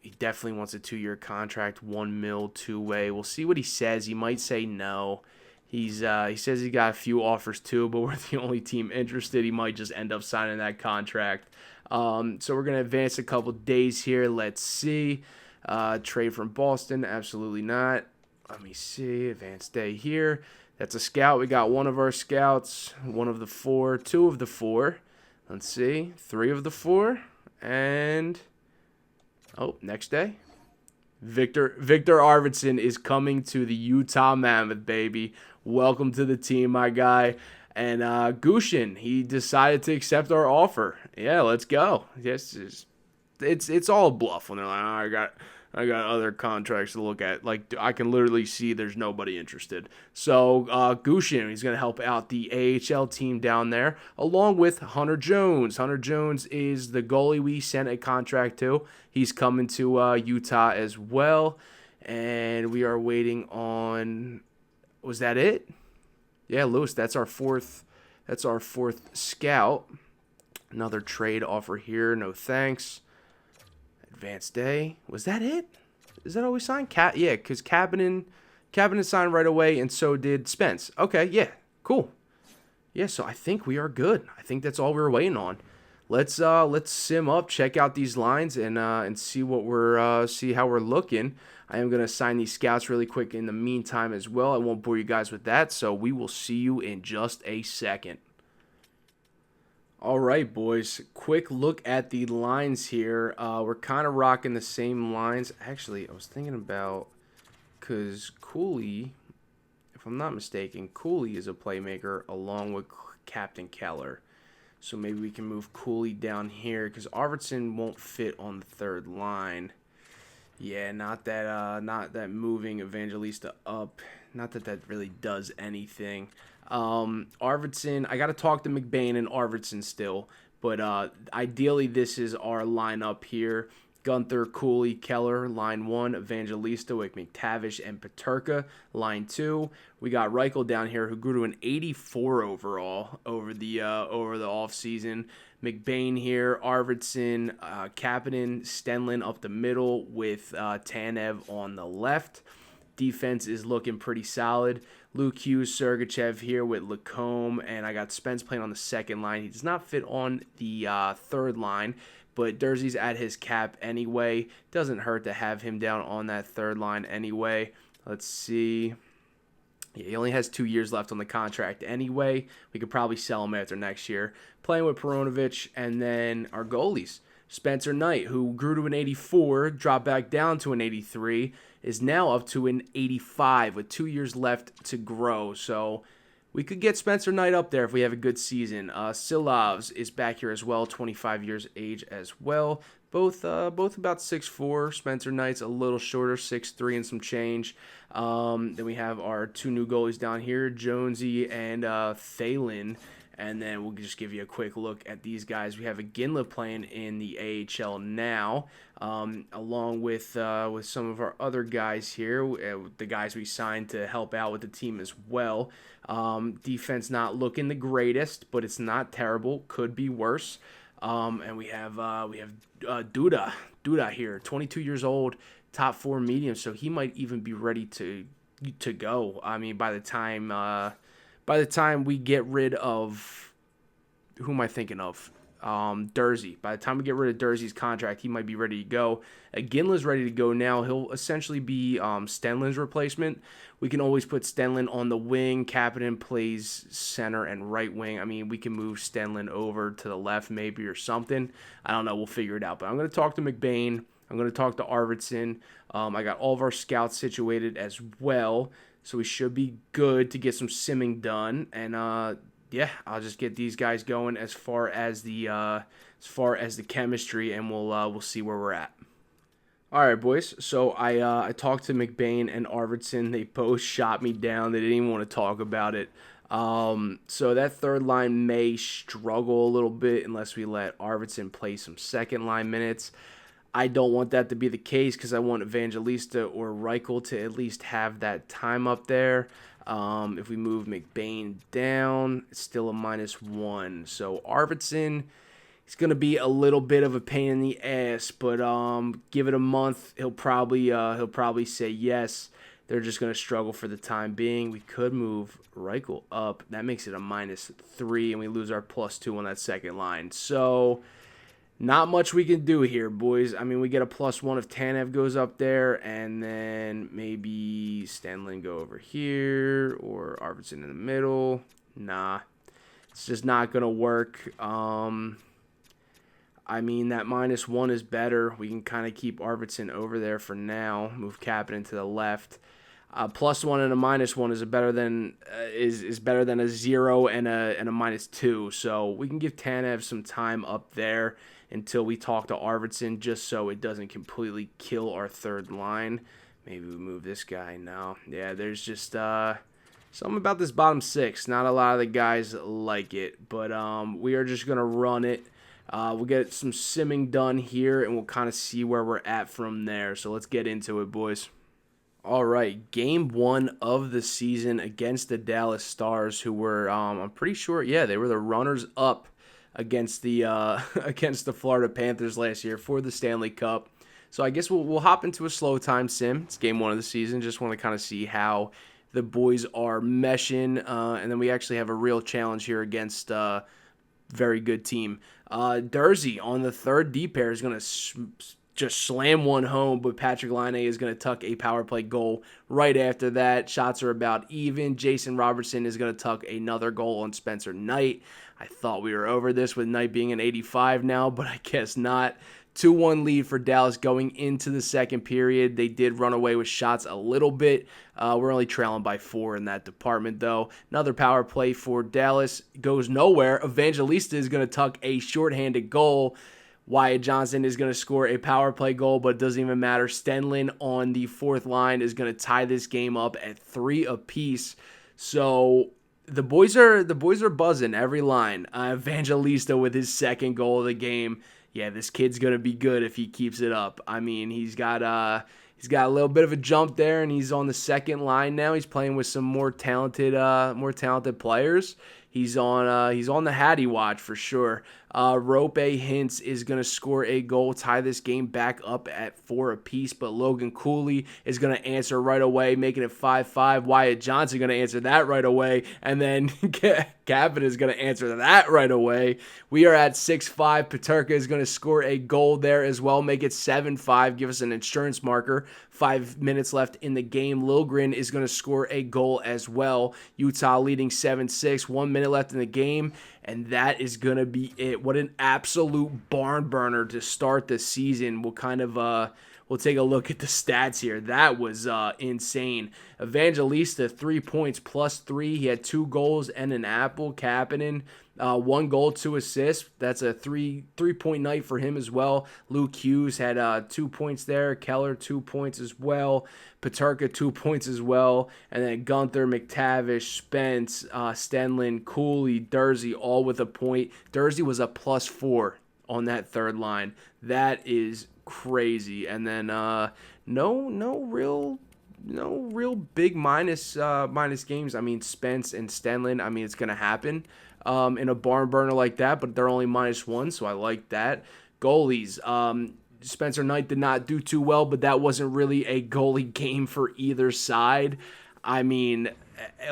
He definitely wants a 2-year contract, $1 million, 2-way. We'll see what he says. He might say no. He says he got a few offers too, but we're the only team interested. He might just end up signing that contract. So we're going to advance a couple days here. Let's see. Trade from Boston. Absolutely not. Let me see. Advanced day here. That's a scout. We got one of our scouts. 1 of the 4. 2 of the 4. Let's see. 3 of the 4. And next day. Victor Arvidsson is coming to the Utah Mammoth, baby. Welcome to the team, my guy. And Gushin, he decided to accept our offer. Yeah, let's go. Yes, it's all a bluff when they're like, oh, I got other contracts to look at. Like, I can literally see there's nobody interested. So Gushin, he's going to help out the AHL team down there, along with Hunter Jones. Hunter Jones is the goalie we sent a contract to. He's coming to Utah as well. And we are waiting on... Was that it? Yeah, Lewis, that's our fourth scout. Another trade offer here. No thanks. Advanced day. Was that it? Is that all we signed? Yeah, because Kapanen Kapanen signed right away, and so did Spence. Okay, yeah, cool. Yeah, so I think we are good. I think that's all we were waiting on. Let's sim up, check out these lines, and see what we're see how we're looking. I am gonna assign these scouts really quick in the meantime as well. I won't bore you guys with that, so we will see you in just a second. All right, boys. Quick look at the lines here. We're kind of rocking the same lines. Actually, I was thinking about because Cooley, if I'm not mistaken, Cooley is a playmaker along with Captain Keller. So maybe we can move Cooley down here because Arvidsson won't fit on the third line. Yeah, not that moving Evangelista up. Not that that really does anything. Arvidsson, I got to talk to McBain and Arvidsson still, but ideally this is our lineup here. Gunther, Cooley, Keller, line 1, Evangelista with McTavish and Peterka, line 2. We got Reichel down here who grew to an 84 overall over the offseason. McBain here, Arvidsson, Kapanen, Stenlund up the middle with Tanev on the left. Defense is looking pretty solid. Luke Hughes, Sergachev here with Lacombe, and I got Spence playing on the second line. He does not fit on the third line, but Durzee's at his cap anyway. Doesn't hurt to have him down on that third line anyway. Let's see. Yeah, he only has 2 years left on the contract anyway. We could probably sell him after next year. Playing with Peronovich, and then our goalies. Spencer Knight, who grew to an 84, dropped back down to an 83, is now up to an 85 with 2 years left to grow. So we could get Spencer Knight up there if we have a good season. Silovs is back here as well, 25 years age as well. Both about 6'4". Spencer Knight's a little shorter, 6'3" and some change. Then we have our 2 new goalies down here, Jonesy and Thalen. And then we'll just give you a quick look at these guys. We have a Ginla playing in the AHL now, along with some of our other guys here, the guys we signed to help out with the team as well. Defense not looking the greatest, but it's not terrible. Could be worse. And we have Duda here, 22 years old, top 4 medium, so he might even be ready to go. I mean, by the time we get rid of, who am I thinking of? Durzi. By the time we get rid of Durzi's contract, he might be ready to go. Ginla's ready to go now. He'll essentially be Stenlund's replacement. We can always put Stenlund on the wing. Kapanen plays center and right wing. I mean, we can move Stenlund over to the left maybe or something. I don't know. We'll figure it out. But I'm going to talk to McBain. I'm going to talk to Arvidsson. I got all of our scouts situated as well. So we should be good to get some simming done, and yeah, I'll just get these guys going as far as the chemistry, and we'll see where we're at. All right, boys. So I talked to McBain and Arvidsson. They both shot me down. They didn't even want to talk about it. So that third line may struggle a little bit unless we let Arvidsson play some second line minutes. I don't want that to be the case because I want Evangelista or Reichel to at least have that time up there. If we move McBain down, it's still a -1. So Arvidsson, he's going to be a little bit of a pain in the ass, but give it a month, he'll probably say yes. They're just going to struggle for the time being. We could move Reichel up. That makes it a -3, and we lose our +2 on that second line. So not much we can do here, boys. I mean, we get a +1 if Tanev goes up there, and then maybe Stenlund go over here, or Arvidsson in the middle. Nah, it's just not going to work. I mean, that -1 is better. We can kind of keep Arvidsson over there for now. Move Kapanen to the left. +1 and a -1 is better than a 0 and a -2. So we can give Tanev some time up there until we talk to Arvidsson, just so it doesn't completely kill our third line. Maybe we move this guy now. Yeah, there's just something about this bottom 6. Not a lot of the guys like it, but we are just gonna run it. We'll get some simming done here, and we'll kind of see where we're at from there. So let's get into it, boys. All right, game 1 of the season against the Dallas Stars, who were, I'm pretty sure, yeah, they were the runners-up against the Florida Panthers last year for the Stanley Cup. So I guess we'll hop into a slow time sim. It's game 1 of the season. Just want to kind of see how the boys are meshing, and then we actually have a real challenge here against very good team. Dursey on the third D pair is going to just slam one home, but Patrick Laine is going to tuck a power play goal right after that. Shots are about even. Jason Robertson is going to tuck another goal on Spencer Knight. I thought we were over this with Knight being an 85 now, but I guess not. 2-1 lead for Dallas going into the second period. They did run away with shots a little bit. We're only trailing by 4 in that department, though. Another power play for Dallas goes nowhere. Evangelista is going to tuck a shorthanded goal. Wyatt Johnson is going to score a power play goal, but it doesn't even matter. Stenlin on the fourth line is going to tie this game up at 3 apiece. So the boys are buzzing every line. Evangelista with his second goal of the game. Yeah, this kid's gonna be good if he keeps it up. I mean, he's got a little bit of a jump there, and he's on the second line now. He's playing with some more talented players. He's on the Hattie watch for sure. Rope Hintz is going to score a goal, tie this game back up at 4 apiece, but Logan Cooley is going to answer right away, making it 5-5. Wyatt Johnson going to answer that right away, and then Gavin is going to answer that right away. We are at 6-5. Peterka is going to score a goal there as well, make it 7-5, give us an insurance marker. 5 minutes left in the game. Lilgren is going to score a goal as well. Utah leading 7-6. 1 minute left in the game, and that is going to be it. What an absolute barn burner to start the season. We'll take a look at the stats here. That was insane. Evangelista, 3 points plus 3. He had 2 goals and an apple. Kapanen, 1 goal, 2 assists. That's a three-point night for him as well. Luke Hughes had 2 points there. Keller, 2 points as well. Peterka, 2 points as well. And then Gunther, McTavish, Spence, Stenlin, Cooley, Dursey, all with a point. Dursey was a +4 on that third line. That is crazy. And then no real big minus games. I mean, Spence and Stenlin, I mean, it's gonna happen in a barn burner like that, but they're only -1, so I like that. Goalies, Spencer Knight did not do too well, but that wasn't really a goalie game for either side. I mean,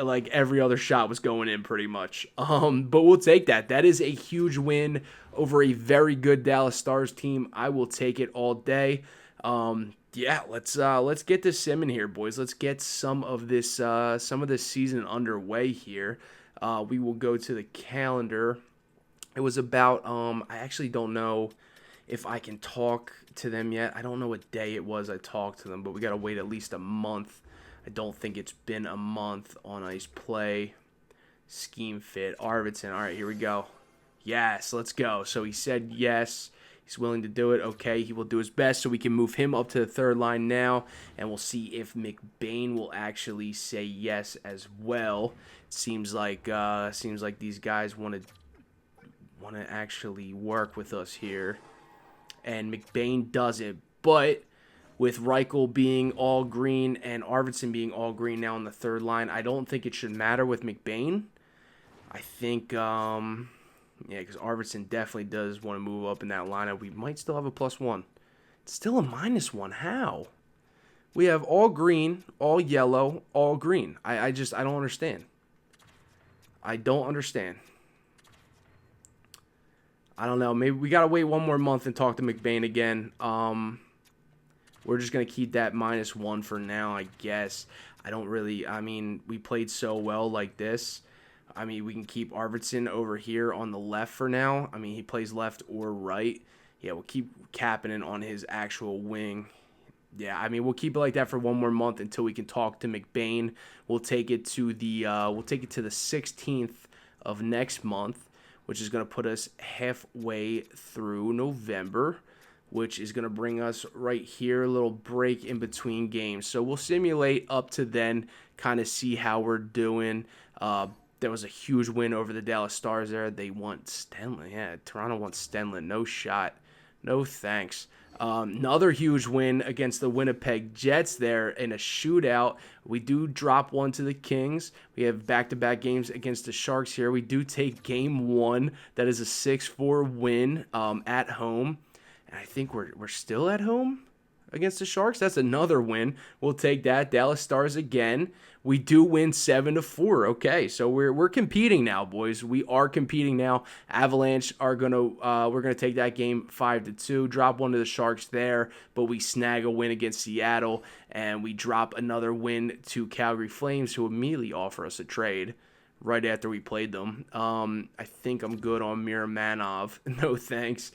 like every other shot was going in pretty much. But we'll take that. That is a huge win over a very good Dallas Stars team. I will take it all day. Yeah, let's get this sim in here, boys. Let's get some of this season underway here. We will go to the calendar. It was about I actually don't know if I can talk to them yet. I don't know what day it was I talked to them, but we got to wait at least a month. I don't think it's been a month on Ice Play. Scheme Fit. Arvidsson. All right, here we go. Yes, let's go. So he said yes. He's willing to do it. Okay, he will do his best, so we can move him up to the third line now, and we'll see if McBain will actually say yes as well. It seems like these guys want to actually work with us here, and McBain doesn't. But with Reichel being all green and Arvidsson being all green now on the third line, I don't think it should matter with McBain. I think yeah, because Arvidsson definitely does want to move up in that lineup. We might still have a +1. It's still a -1. How? We have all green, all yellow, all green. I don't understand. I don't understand. I don't know. Maybe we got to wait 1 more month and talk to McBain again. We're just going to keep that -1 for now, I guess. I mean, we played so well like this. I mean, we can keep Arvidsson over here on the left for now. I mean, he plays left or right. Yeah, we'll keep Kapanen on his actual wing. Yeah, I mean, we'll keep it like that for 1 more month until we can talk to McBain. We'll take it to the 16th of next month, which is going to put us halfway through November, which is going to bring us right here, a little break in between games. So we'll simulate up to then, kind of see how we're doing. There was a huge win over the Dallas Stars there. They want Stenlin. Yeah, Toronto wants Stenlin. No shot. No thanks. Another huge win against the Winnipeg Jets there in a shootout. We do drop 1 to the Kings. We have back-to-back games against the Sharks here. We do take game 1. That is a 6-4 win at home. And I think we're still at home. against the Sharks. That's another win. We'll take that. Dallas Stars again. We do win 7-4. Okay, so we're competing now, boys. We are competing now. Avalanche are we're gonna take that game 5-2. Drop one to the Sharks there, but we snag a win against Seattle, and we drop another win to Calgary Flames, who immediately offer us a trade right after we played them. I think I'm good on Miramanov. No thanks.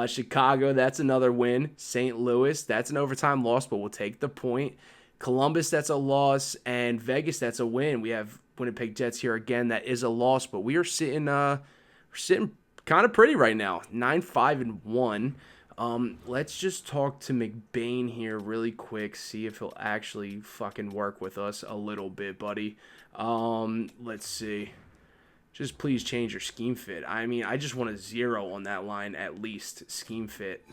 Chicago, that's another win. St. Louis, that's an overtime loss, but we'll take the point. Columbus, that's a loss. And Vegas, that's a win. We have Winnipeg Jets here again. That is a loss, but we are sitting kind of pretty right now. 9-5-1. Let's just talk to McBain here really quick, see if he'll actually fucking work with us a little bit, buddy. Let's see. Just please change your scheme fit. I mean, I just want a 0 on that line at least. Scheme fit.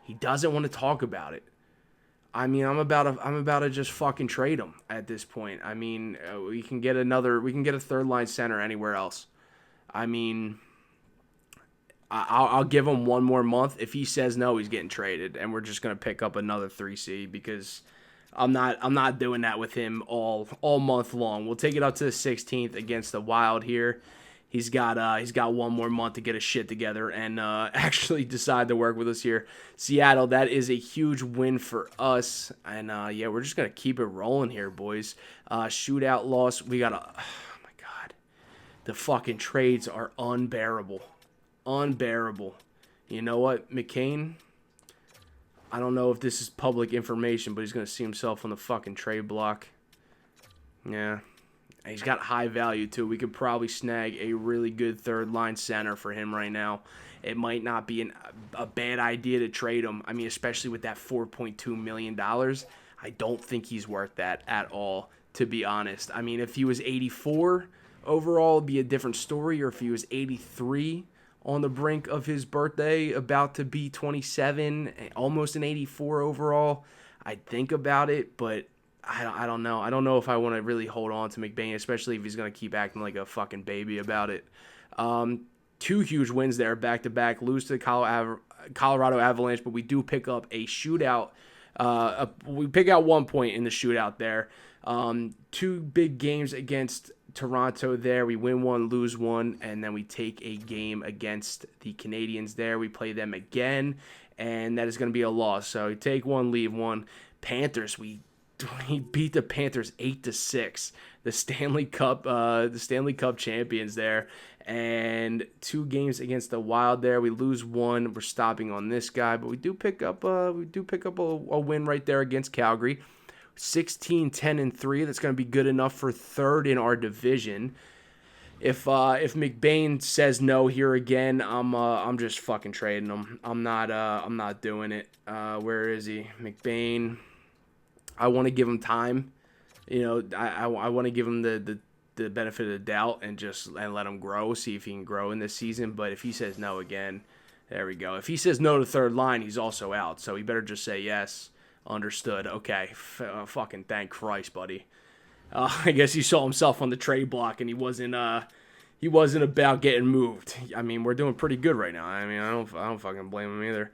He doesn't want to talk about it. I mean, I'm about to just fucking trade him at this point. I mean, we can get a third line center anywhere else. I mean, I'll give him one more month. If he says no, he's getting traded, and we're just gonna pick up another 3C because I'm not doing that with him all month long. We'll take it up to the 16th against the Wild here. He's got one more month to get his shit together and actually decide to work with us here. Seattle, that is a huge win for us, and yeah, we're just gonna keep it rolling here, boys. Shootout loss. We got oh my god, the fucking trades are unbearable. Unbearable. You know what, McCain? I don't know if this is public information, but he's going to see himself on the fucking trade block. Yeah. He's got high value, too. We could probably snag a really good third-line center for him right now. It might not be a bad idea to trade him. I mean, especially with that $4.2 million. I don't think he's worth that at all, to be honest. I mean, if he was 84 overall, it'd be a different story. Or if he was 83 on the brink of his birthday, about to be 27, almost an 84 overall, I'd think about it, but I don't know. I don't know if I want to really hold on to McBain, especially if he's going to keep acting like a fucking baby about it. 2 huge wins there, back-to-back. Lose to the Colorado Avalanche, but we do pick up a shootout. We pick out 1 point in the shootout there. 2 big games against Toronto there. We win 1, lose 1, and then we take a game against the Canadiens there. We play them again, and that is going to be a loss. So we take 1, leave 1. Panthers, we beat the Panthers 8-6. The Stanley Cup champions there. And 2 games against the Wild there. We lose 1. We're stopping on this guy, but we do pick up a win right there against Calgary. 16-10-3. That's going to be good enough for 3rd in our division. If McBain says no here again, I'm just fucking trading him. I'm not doing it. Where is he? McBain. I want to give him time. You know, I want to give him the benefit of the doubt and let him grow, see if he can grow in this season. But if he says no again, there we go. If he says no to 3rd line, he's also out. So he better just say yes. Understood. Okay. Fucking thank Christ, buddy. I guess he saw himself on the trade block and he wasn't about getting moved. I mean, we're doing pretty good right now. I mean, I don't fucking blame him either.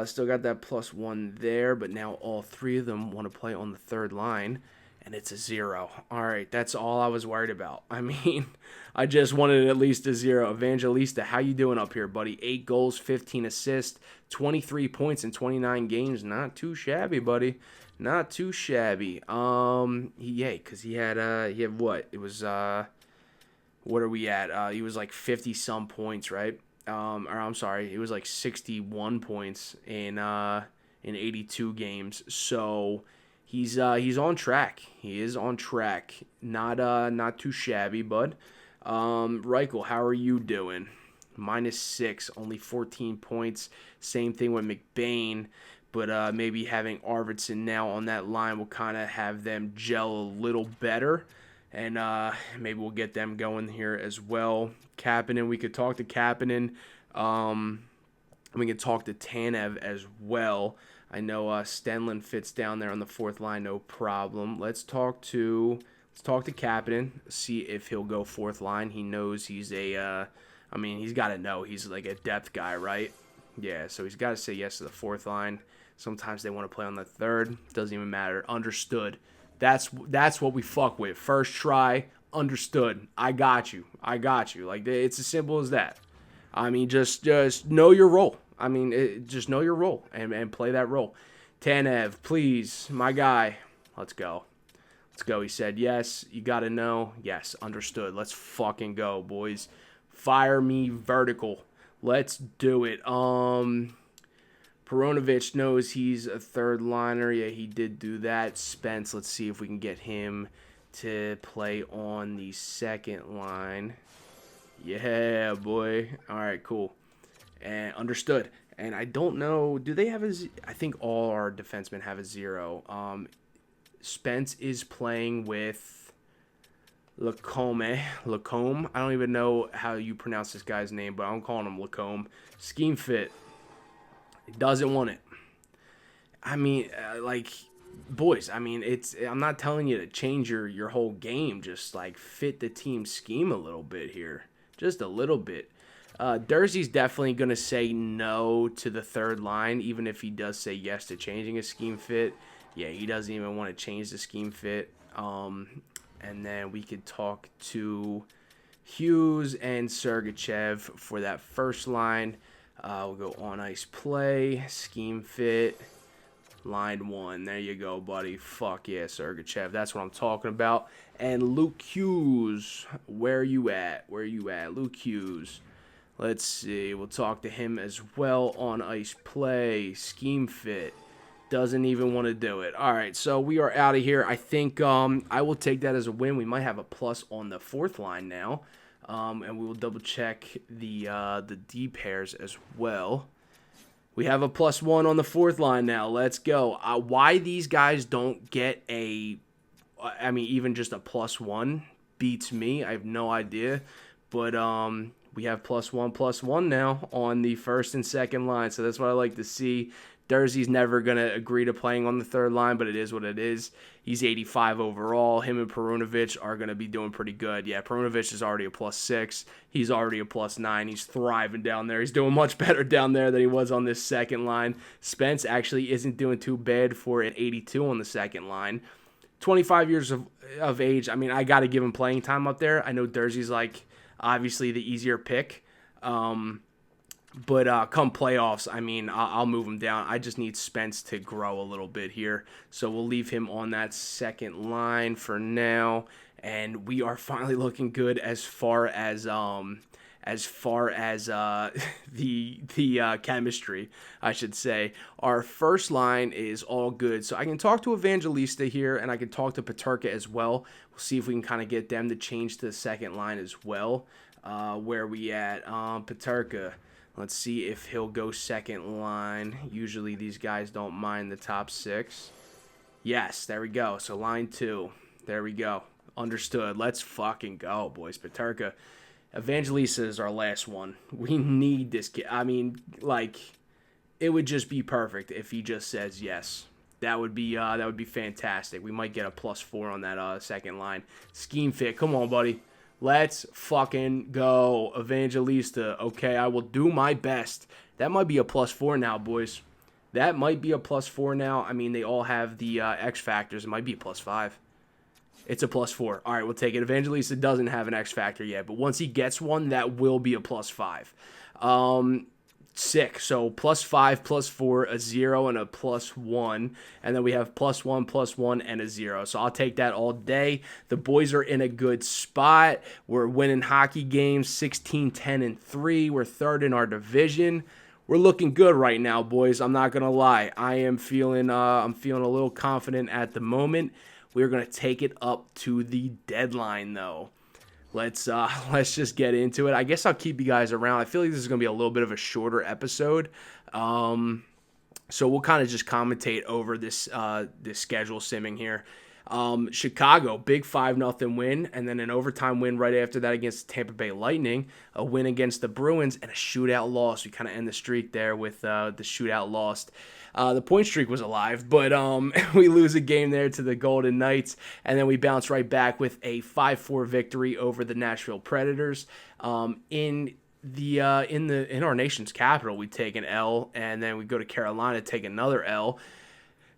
Still got that +1 there, but now all 3 of them want to play on the 3rd line, and it's a 0. All right, that's all I was worried about. I mean, I just wanted at least a 0. Evangelista, how you doing up here, buddy? 8 goals, 15 assists, 23 points in 29 games. Not too shabby, buddy. Not too shabby. Because he had what? It was what are we at? He was like 50 some points, right? Or I'm sorry, it was like 61 points in 82 games. So he's on track. He is on track. Not too shabby, bud. Reichel, how are you doing? -6, only 14 points. Same thing with McBain, but maybe having Arvidsson now on that line will kind of have them gel a little better. And maybe we'll get them going here as well. Kapanen, we could talk to Kapanen. We can talk to Tanev as well. I know Stenlund fits down there on the 4th line, no problem. Let's talk to Kapanen, see if he'll go 4th line. He knows he's he's got to know he's like a depth guy, right? Yeah, so he's got to say yes to the 4th line. Sometimes they want to play on the third. Doesn't even matter. Understood. That's what we fuck with. First try. Understood. I got you. Like, it's as simple as that. I mean, just know your role. I mean, just know your role and play that role. Tanev, please, my guy. Let's go. Let's go. He said, yes, you got to know. Yes, understood. Let's fucking go, boys. Fire me vertical. Let's do it. Peronovich knows he's a third liner. Yeah, he did do that. Spence, let's see if we can get him to play on the second line. Yeah, boy. All right, cool. And understood. And I don't know, do they have I think all our defensemen have a 0. Spence is playing with Lacombe. I don't even know how you pronounce this guy's name, but I'm calling him Lacombe. Scheme fit. He doesn't want it. I mean, boys, I mean, I'm not telling you to change your whole game. Just, like, fit the team scheme a little bit here. Just a little bit. Durzee's definitely going to say no to the third line, even if he does say yes to changing a scheme fit. Yeah, he doesn't even want to change the scheme fit. And then we could talk to Hughes and Sergachev for that first line. We'll go on ice play, scheme fit, line 1. There you go, buddy. Fuck yeah, Sergachev. That's what I'm talking about. And Luke Hughes, where you at? Luke Hughes. Let's see. We'll talk to him as well on ice play, scheme fit. Doesn't even want to do it. All right, so we are out of here. I think I will take that as a win. We might have a plus on the fourth line now. And we will double check the D pairs as well. We have a +1 on the fourth line now. Let's go. Why these guys don't get even just a +1 beats me. I have no idea. But we have +1 now on the first and second line. So that's what I like to see. Durzee's never going to agree to playing on the third line, but it is what it is. He's 85 overall. Him and Perunovich are going to be doing pretty good. Yeah, Perunovich is already a +6. He's already a +9. He's thriving down there. He's doing much better down there than he was on this second line. Spence actually isn't doing too bad for an 82 on the second line. 25 years of age. I mean, I got to give him playing time up there. I know Durzee's obviously the easier pick. But come playoffs, I mean, I'll move him down. I just need Spence to grow a little bit here. So we'll leave him on that second line for now. And we are finally looking good as far as the chemistry, I should say. Our first line is all good. So I can talk to Evangelista here, and I can talk to Peterka as well. We'll see if we can kind of get them to change to the second line as well. Where we at? Peterka. Let's see if he'll go second line. Usually these guys don't mind the top 6. Yes, there we go. So line 2. There we go. Understood. Let's fucking go, boys. Peterka. Evangelista is our last one. We need this kid. I mean, it would just be perfect if he just says yes. That would be fantastic. We might get a +4 on that second line. Scheme fit. Come on, buddy. Let's fucking go, Evangelista. Okay, I will do my best. That might be a +4 now, boys. That might be a +4 now. I mean, they all have the X factors. It might be a +5. It's a +4. All right, we'll take it. Evangelista doesn't have an X factor yet, but once he gets one, that will be a +5. Sick. So +5, +4, a 0, and a +1. And then we have +1, +1, and a 0. So I'll take that all day. The boys are in a good spot. We're winning hockey games 16, 10, and 3. We're third in our division. We're looking good right now, boys. I'm not going to lie. I'm feeling a little confident at the moment. We're going to take it up to the deadline, though. Let's just get into it. I guess I'll keep you guys around. I feel like this is going to be a little bit of a shorter episode. So we'll kind of just commentate over this schedule simming here. Chicago, big 5-0 win, and then an overtime win right after that against the Tampa Bay Lightning, a win against the Bruins, and a shootout loss. We kind of end the streak there with the shootout loss. The point streak was alive, but we lose a game there to the Golden Knights, and then we bounce right back with a 5-4 victory over the Nashville Predators. In in our nation's capital, we take an L, and then we go to Carolina, take another L,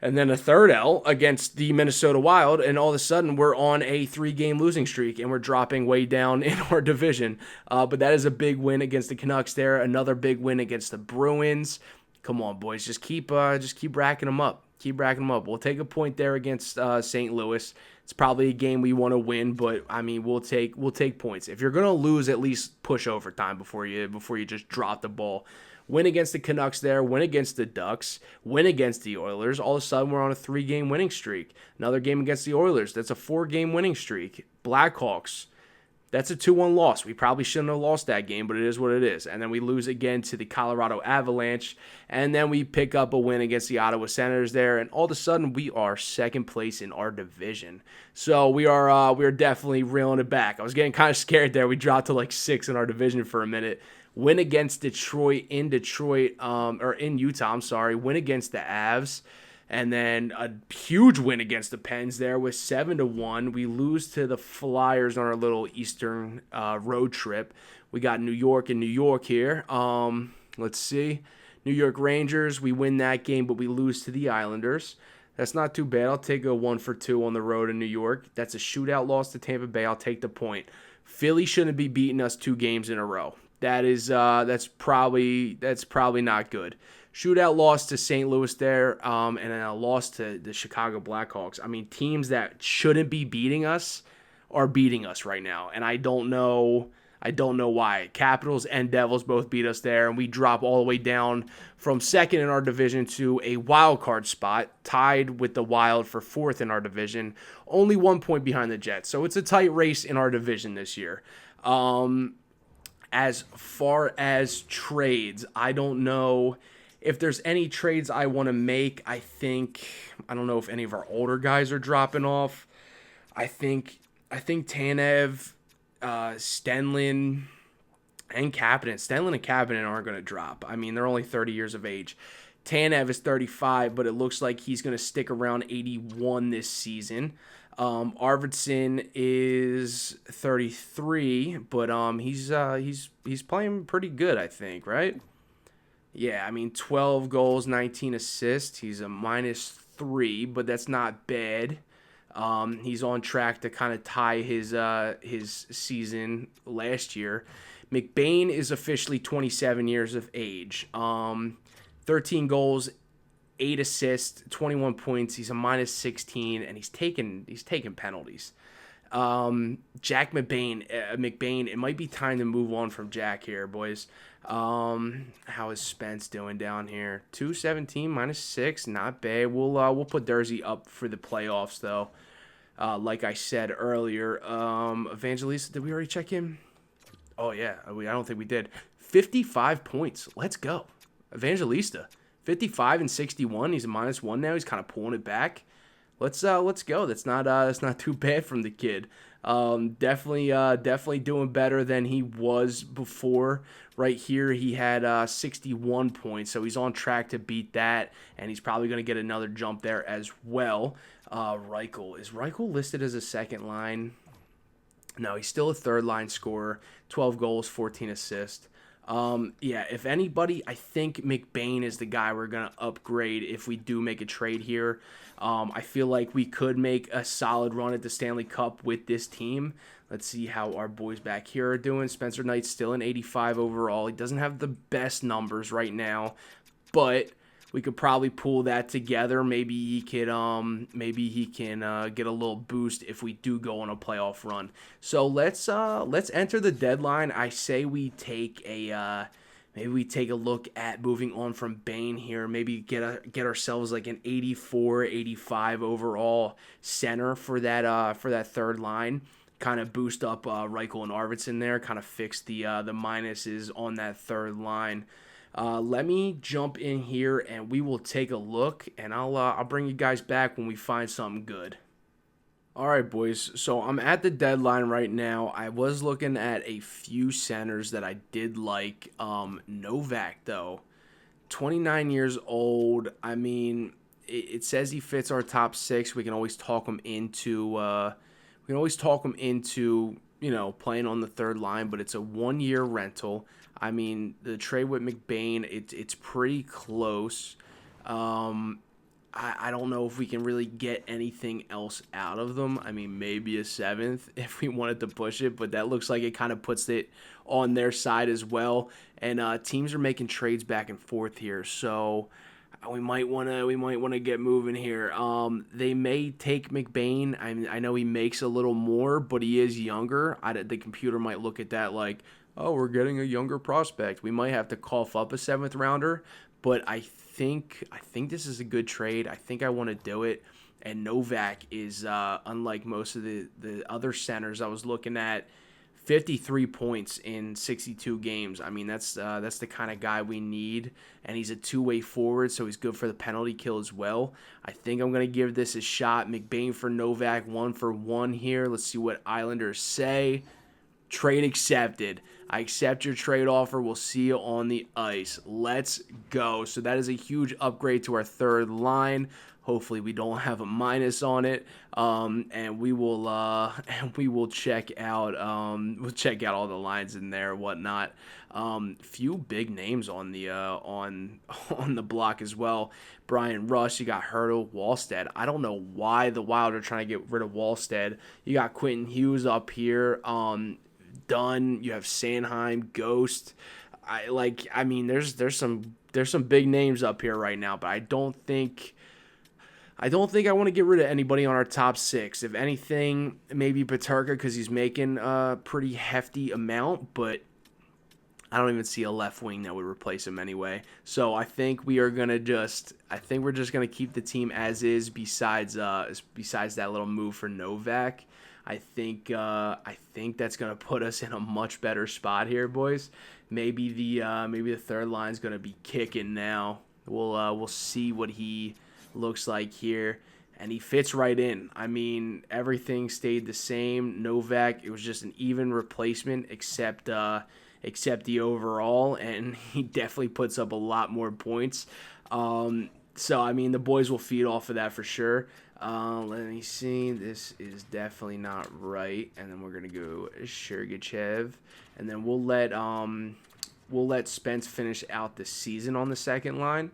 and then a third L against the Minnesota Wild, and all of a sudden we're on a 3-game losing streak, and we're dropping way down in our division. But that is a big win against the Canucks there. Another big win against the Bruins. Come on, boys, just keep racking them up. Keep racking them up. We'll take a point there against St. Louis. It's probably a game we want to win, but I mean, we'll take points. If you're gonna lose, at least push overtime before you just drop the ball. Win against the Canucks there, win against the Ducks, win against the Oilers. All of a sudden, we're on a 3-game winning streak. Another game against the Oilers. That's a 4-game winning streak. Blackhawks. That's a 2-1 loss. We probably shouldn't have lost that game, but it is what it is. And then we lose again to the Colorado Avalanche. And then we pick up a win against the Ottawa Senators there. And all of a sudden, we are second place in our division. So we are definitely reeling it back. I was getting kind of scared there. We dropped to like 6 in our division for a minute. Win against Detroit, or in Utah, I'm sorry. Win against the Avs. And then a huge win against the Pens there with 7-1. We lose to the Flyers on our little Eastern road trip. We got New York and New York here. Let's see. New York Rangers, we win that game, but we lose to the Islanders. That's not too bad. I'll take a 1-for-2 on the road in New York. That's a shootout loss to Tampa Bay. I'll take the point. Philly shouldn't be beating us 2 games in a row. That's probably not good. Shootout loss to St. Louis there, and then a loss to the Chicago Blackhawks. I mean, teams that shouldn't be beating us are beating us right now, and I don't know why. Capitals and Devils both beat us there, and we drop all the way down from second in our division to a wild card spot, tied with the Wild for 4th in our division, only 1 point behind the Jets. So it's a tight race in our division this year. As far as trades, I don't know if there's any trades I want to make. I don't know if any of our older guys are dropping off. I think Tanev, Stenlin, and Kapanen. Stenlin and Kapanen aren't going to drop. I mean, they're only 30 years of age. Tanev is 35, but it looks like he's going to stick around 81 this season. Arvidsson is 33, but he's playing pretty good, I think, right? Yeah, I mean, 12 goals, 19 assists. He's a -3, but that's not bad. He's on track to kind of tie his season last year. McBain is officially 27 years of age. 13 goals, 8 assists, 21 points. He's a -16, and he's taking penalties. Jack McBain, it might be time to move on from Jack here, boys. How is Spence doing down here? 217 -6, not bad. We'll put Dursey up for the playoffs though. Like I said earlier, Evangelista, did we already check him? Oh yeah, I don't think we did. 55 points. Let's go, Evangelista. 55 and 61. He's a -1 now. He's kind of pulling it back. Let's go. That's not too bad from the kid. Definitely doing better than he was before. Right here, he had 61 points, so he's on track to beat that, and he's probably going to get another jump there as well. Reichel. Is Reichel listed as a second line? No, he's still a third line scorer. 12 goals, 14 assists. Yeah, if anybody, I think McBain is the guy we're going to upgrade if we do make a trade here. I feel like we could make a solid run at the Stanley Cup with this team. Let's see how our boys back here are doing. Spencer Knight's still an 85 overall. He doesn't have the best numbers right now, but we could probably pull that together. Maybe he can get a little boost if we do go on a playoff run. So let's enter the deadline. I say we take a look at moving on from Bane here. Maybe get ourselves like an 84, 85 overall center for that third line. Kind of boost up Reichel and Arvidsson there. Kind of fix the minuses on that third line. Let me jump in here and we will take a look, and I'll bring you guys back when we find something good. All right, boys. So I'm at the deadline right now. I was looking at a few centers that I did like. Novak, though, 29 years old. I mean, it says he fits our top 6. We can always talk him into playing on the third line, but it's a 1-year rental. I mean, the trade with McBain, it's pretty close. Um, I don't know if we can really get anything else out of them. I mean, maybe a seventh if we wanted to push it, but that looks like it kind of puts it on their side as well. And teams are making trades back and forth here, so we might wanna get moving here. They may take McBain. I know he makes a little more, but he is younger. The computer might look at that like, oh, we're getting a younger prospect. We might have to cough up a seventh rounder, but I think this is a good trade. I think I want to do it. And Novak is unlike most of the other centers I was looking at. 53 points in 62 games. I mean, that's the kind of guy we need, and he's a two-way forward, so he's good for the penalty kill as well. I think I'm going to give this a shot. McBain for Novak, 1-for-1 here. Let's see what Islanders say. Trade accepted. I accept your trade offer. We'll see you on the ice. Let's go. So that is a huge upgrade to our third line. Hopefully we don't have a minus on it. And we will check out all the lines in there, whatnot. Few big names on the on the block as well. Brian Rush, you got Hurdle, Wallstead. I don't know why the Wild are trying to get rid of Wallstead. You got Quentin Hughes up here. Dunn, you have Sanheim, Ghost. I mean, there's some big names up here right now, but I don't think I want to get rid of anybody on our top six. If anything, maybe Paterka because he's making a pretty hefty amount, but I don't even see a left wing that would replace him anyway. So I think we're just gonna keep the team as is. Besides that little move for Novak, I think that's gonna put us in a much better spot here, boys. Maybe the third line's gonna be kicking now. We'll see what he looks like here, and he fits right in. I mean, everything stayed the same. Novak, it was just an even replacement, except the overall, and he definitely puts up a lot more points. So I mean, the boys will feed off of that for sure. Let me see. This is definitely not right, and then we're gonna go Sergachev, and then we'll let Spence finish out the season on the second line.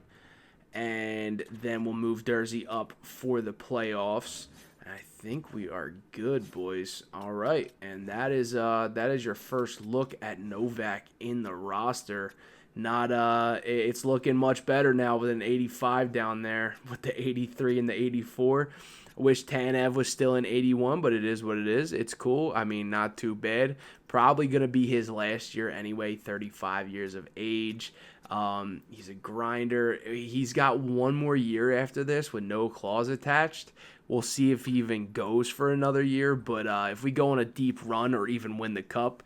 And then we'll move Dursey up for the playoffs. And I think we are good, boys. All right, and that is your first look at Novak in the roster. It's looking much better now with an 85 down there with the 83 and the 84. I wish Tanev was still in 81, but it is what it is. It's cool. I mean, not too bad. Probably going to be his last year anyway, 35 years of age. He's a grinder. He's got one more year after this with no clause attached. We'll see if he even goes for another year, but if we go on a deep run or even win the cup,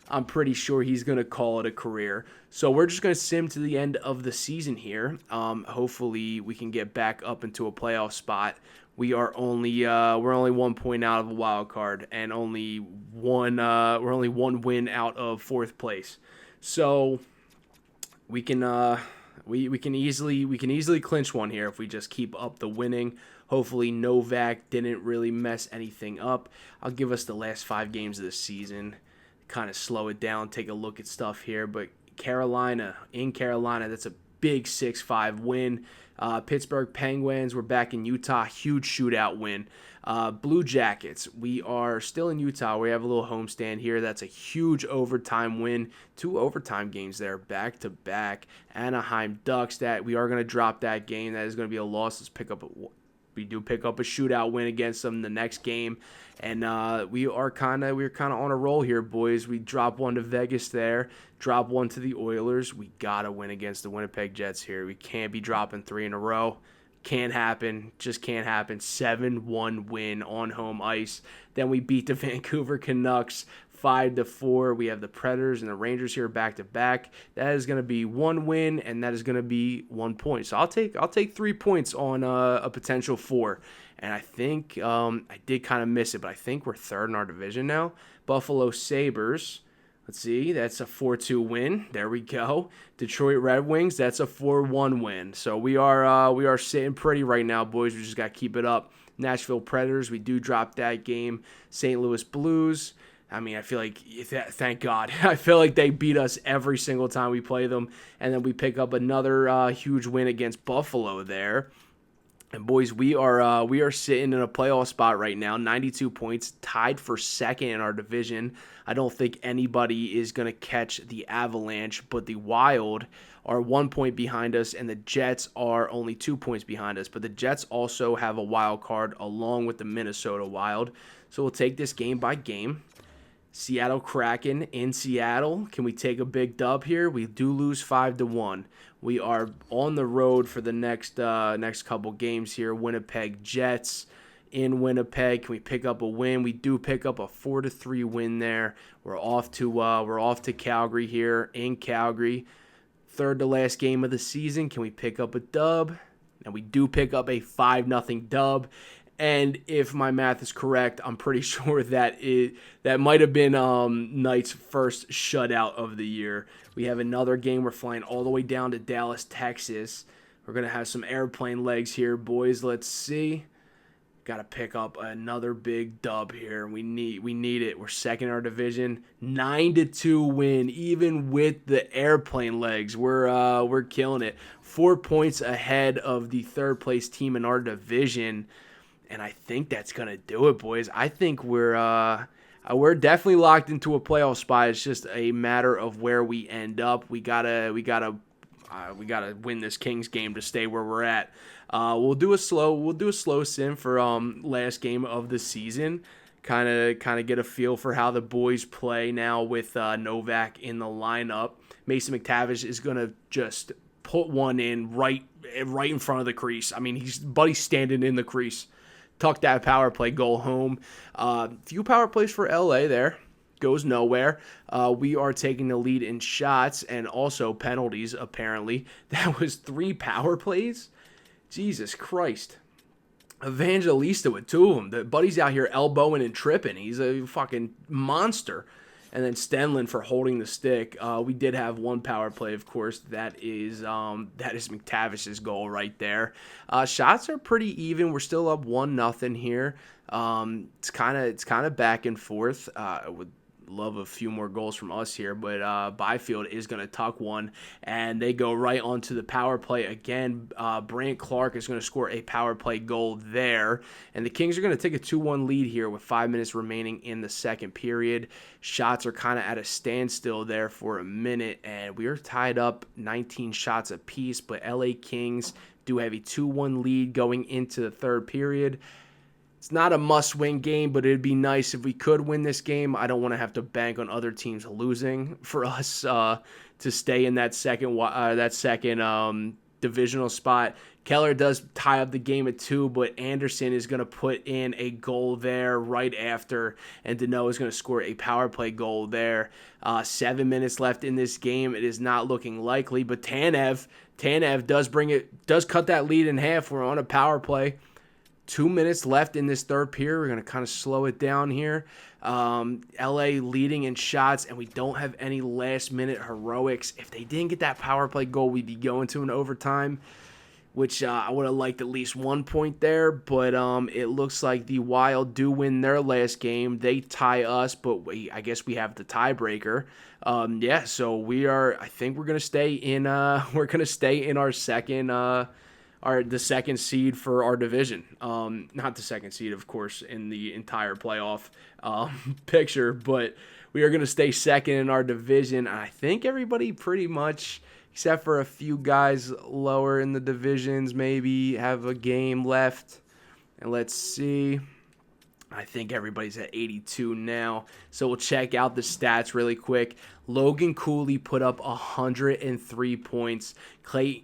I'm pretty sure he's going to call it a career. So we're just going to sim to the end of the season here. Hopefully we can get back up into a playoff spot. We're only 1 point out of a wild card and we're only one win out of fourth place. So we can easily clinch one here if we just keep up the winning. Hopefully Novak didn't really mess anything up. I'll give us the last 5 games of the season, kind of slow it down, take a look at stuff here. But Carolina, that's a big 6-5 win. Pittsburgh Penguins, we're back in Utah, huge shootout win. Blue Jackets, we are still in Utah. We have a little homestand here. That's a huge overtime win. 2 overtime games there, back to back. Anaheim Ducks, that we are going to drop that game. That is going to be a loss. We do pick up a shootout win against them the next game, and we're kind of on a roll here, boys. We drop one to Vegas there, drop one to the Oilers. We gotta win against the Winnipeg Jets here. We can't be dropping 3 in a row. Can't happen. Just can't happen. 7-1 win on home ice. Then we beat the Vancouver Canucks 5-4. We have the Predators and the Rangers here back to back. That is going to be 1 win, and that is going to be 1 point. So I'll take 3 points on a potential 4. And I think I did kind of miss it, but I think we're third in our division now. Buffalo Sabres. Let's see, that's a 4-2 win. There we go. Detroit Red Wings, that's a 4-1 win. So we are sitting pretty right now, boys. We just got to keep it up. Nashville Predators, we do drop that game. St. Louis Blues, I mean, I feel like, thank God, I feel like they beat us every single time we play them. And then we pick up another huge win against Buffalo there. And boys, we are sitting in a playoff spot right now, 92 points, tied for second in our division. I don't think anybody is going to catch the Avalanche, but the Wild are 1 point behind us, and the Jets are only 2 points behind us. But the Jets also have a wild card along with the Minnesota Wild. So we'll take this game by game. Seattle Kraken in Seattle. Can we take a big dub here? We do lose 5-1. We are on the road for the next couple games here. Winnipeg Jets in Winnipeg. Can we pick up a win? We do pick up a 4-3 win there. We're off to Calgary here in Calgary. Third to last game of the season. Can we pick up a dub? And we do pick up a 5-0 dub. And if my math is correct, I'm pretty sure that might have been Knight's first shutout of the year. We have another game. We're flying all the way down to Dallas, Texas. We're going to have some airplane legs here, boys. Let's see. Got to pick up another big dub here. We need it. We're second in our division. 9-2 win, even with the airplane legs. We're killing it. 4 points ahead of the third place team in our division. And I think that's going to do it, boys. I think we're definitely locked into a playoff spot. It's just a matter of where we end up. We gotta win this Kings game to stay where we're at. We'll do a slow sim for last game of the season. Kind of get a feel for how the boys play now with Novak in the lineup. Mason McTavish is going to just put one in right in front of the crease. I mean, Buddy's standing in the crease. Tuck that power play goal home. Few power plays for LA there. Goes nowhere. We are taking the lead in shots and also penalties, apparently. That was 3 power plays? Jesus Christ. Evangelista with 2 of them. The Buddy's out here elbowing and tripping. He's a fucking monster. And then Stenlin for holding the stick. We did have 1 power play, of course. That is McTavish's goal right there. Shots are pretty even. We're still up 1-0 here. It's kind of back and forth. I would love a few more goals from us here, but Byfield is going to tuck one, and they go right onto the power play again. Brant Clark is going to score a power play goal there, and the Kings are going to take a 2-1 lead here with 5 minutes remaining in the second period. Shots are kind of at a standstill there for a minute, and we are tied up 19 shots apiece, but LA Kings do have a 2-1 lead going into the third period. It's not a must-win game, but it'd be nice if we could win this game. I don't want to have to bank on other teams losing for us to stay in that second divisional spot. Keller does tie up the game at 2, but Anderson is going to put in a goal there right after, and Deneau is going to score a power play goal there. 7 minutes left in this game. It is not looking likely, but Tanev does cut that lead in half. We're on a power play. 2 minutes left in this third period. We're going to kind of slow it down here. LA leading in shots, and we don't have any last-minute heroics. If they didn't get that power play goal, we'd be going to an overtime, which I would have liked at least 1 point there. But it looks like the Wild do win their last game. They tie us, but I guess we have the tiebreaker. So I think we're going to stay in. We're going to stay in our second. The second seed for our division. Not the second seed, of course, in the entire playoff picture, but we are going to stay second in our division. I think everybody pretty much, except for a few guys lower in the divisions, maybe have a game left. And let's see. I think everybody's at 82 now. So we'll check out the stats really quick. Logan Cooley put up 103 points.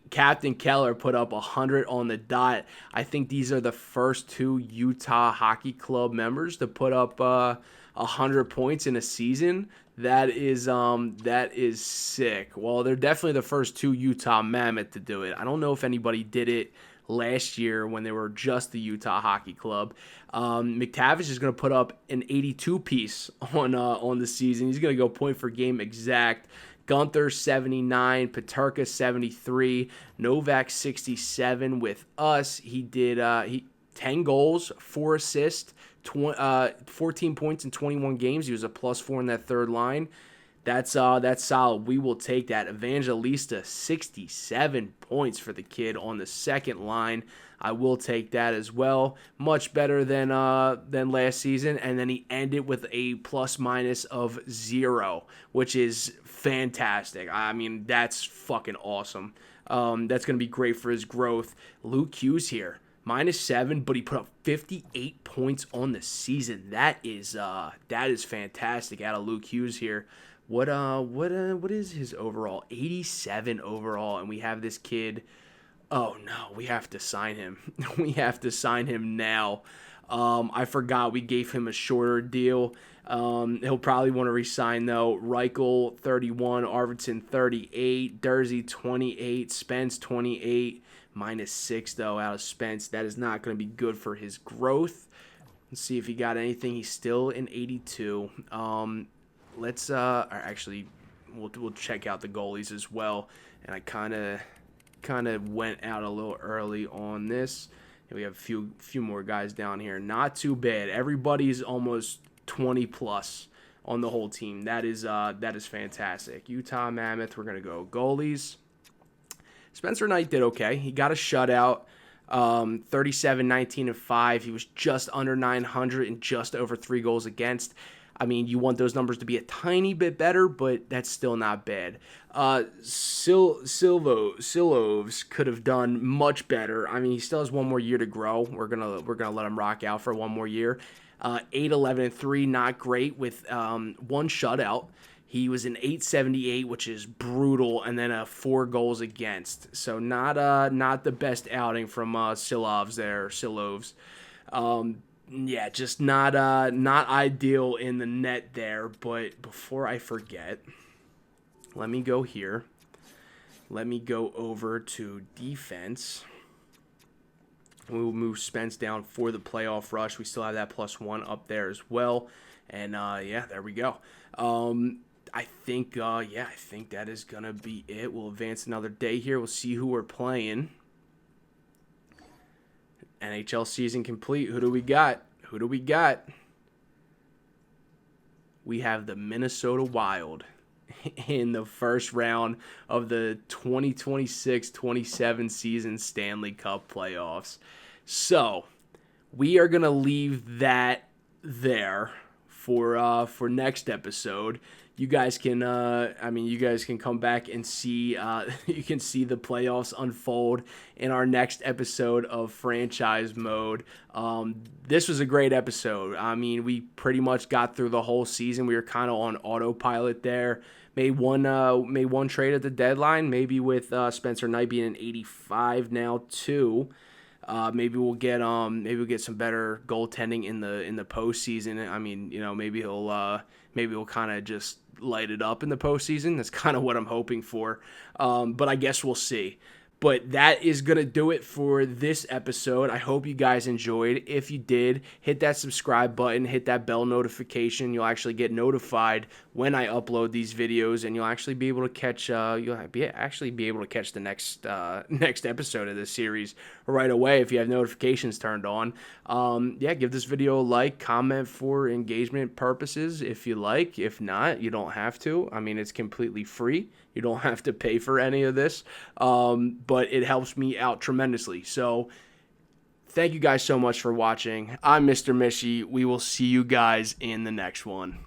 Captain Keller put up 100 on the dot. I think these are the first 2 Utah Hockey Club members to put up 100 points in a season. That is sick. Well, they're definitely the first 2 Utah Mammoth to do it. I don't know if anybody did it last year when they were just the Utah Hockey Club. McTavish is going to put up an 82 piece on the season. He's going to go point for game exact. Gunther 79, Peterka 73, Novak 67 with us. He did 10 goals, 4 assists, 14 points in 21 games. He was a +4 in that third line. That's solid. We will take that. Evangelista, 67 points for the kid on the second line. I will take that as well. Much better than last season. And then he ended with a plus-minus of 0, which is fantastic. I mean, that's fucking awesome. That's going to be great for his growth. Luke Hughes here, -7, but he put up 58 points on the season. That is fantastic out of Luke Hughes here. What is his overall? 87 overall, and we have this kid. Oh no, we have to sign him. We have to sign him now. I forgot we gave him a shorter deal. He'll probably want to resign though. Reichel 31, Arvidsson 38, Dursey 28, Spence 28, -6 though out of Spence. That is not going to be good for his growth. Let's see if he got anything. He's still in 82. Let's actually we'll check out the goalies as well. And I kind of went out a little early on this. And we have a few more guys down here. Not too bad. Everybody's almost 20 plus on the whole team. That is fantastic. Utah Mammoth. We're gonna go goalies. Spencer Knight did okay. He got a shutout. 37, 19, and 5. He was just under 900 and just over 3 goals against. I mean, you want those numbers to be a tiny bit better, but that's still not bad. Silovs could have done much better. I mean, he still has one more year to grow. We're gonna let him rock out for one more year. 8, 11, and 3, not great with one shutout. He was an 878, which is brutal, and then 4 goals against. So not the best outing from Silovs. Yeah, just not ideal in the net there. But before I forget, let me go here. Let me go over to defense. We'll move Spence down for the playoff rush. We still have that +1 up there as well. And yeah, there we go. I think that is gonna be it. We'll advance another day here. We'll see who we're playing. NHL season complete. Who do we got? We have the Minnesota Wild in the first round of the 2026-27 season Stanley Cup playoffs. So we are going to leave that there for next episode. You guys can come back and see you can see the playoffs unfold in our next episode of Franchise Mode. This was a great episode. I mean, we pretty much got through the whole season. We were kind of on autopilot there. Made one trade at the deadline, maybe with Spencer Knight being an 85 now too. Maybe we'll get some better goaltending in the postseason. I mean, maybe he'll kind of just light it up in the postseason. That's kind of what I'm hoping for. But I guess we'll see. But that is going to do it for this episode. I hope you guys enjoyed. If you did, hit that subscribe button, hit that bell notification. You'll actually get notified when I upload these videos, and you'll actually be able to catch the next episode of this series right away if you have notifications turned on. Yeah, give this video a like, comment for engagement purposes if you like. If not, you don't have to. I mean, it's completely free. You don't have to pay for any of this, but it helps me out tremendously. So thank you guys so much for watching. I'm Mr. Mishy. We will see you guys in the next one.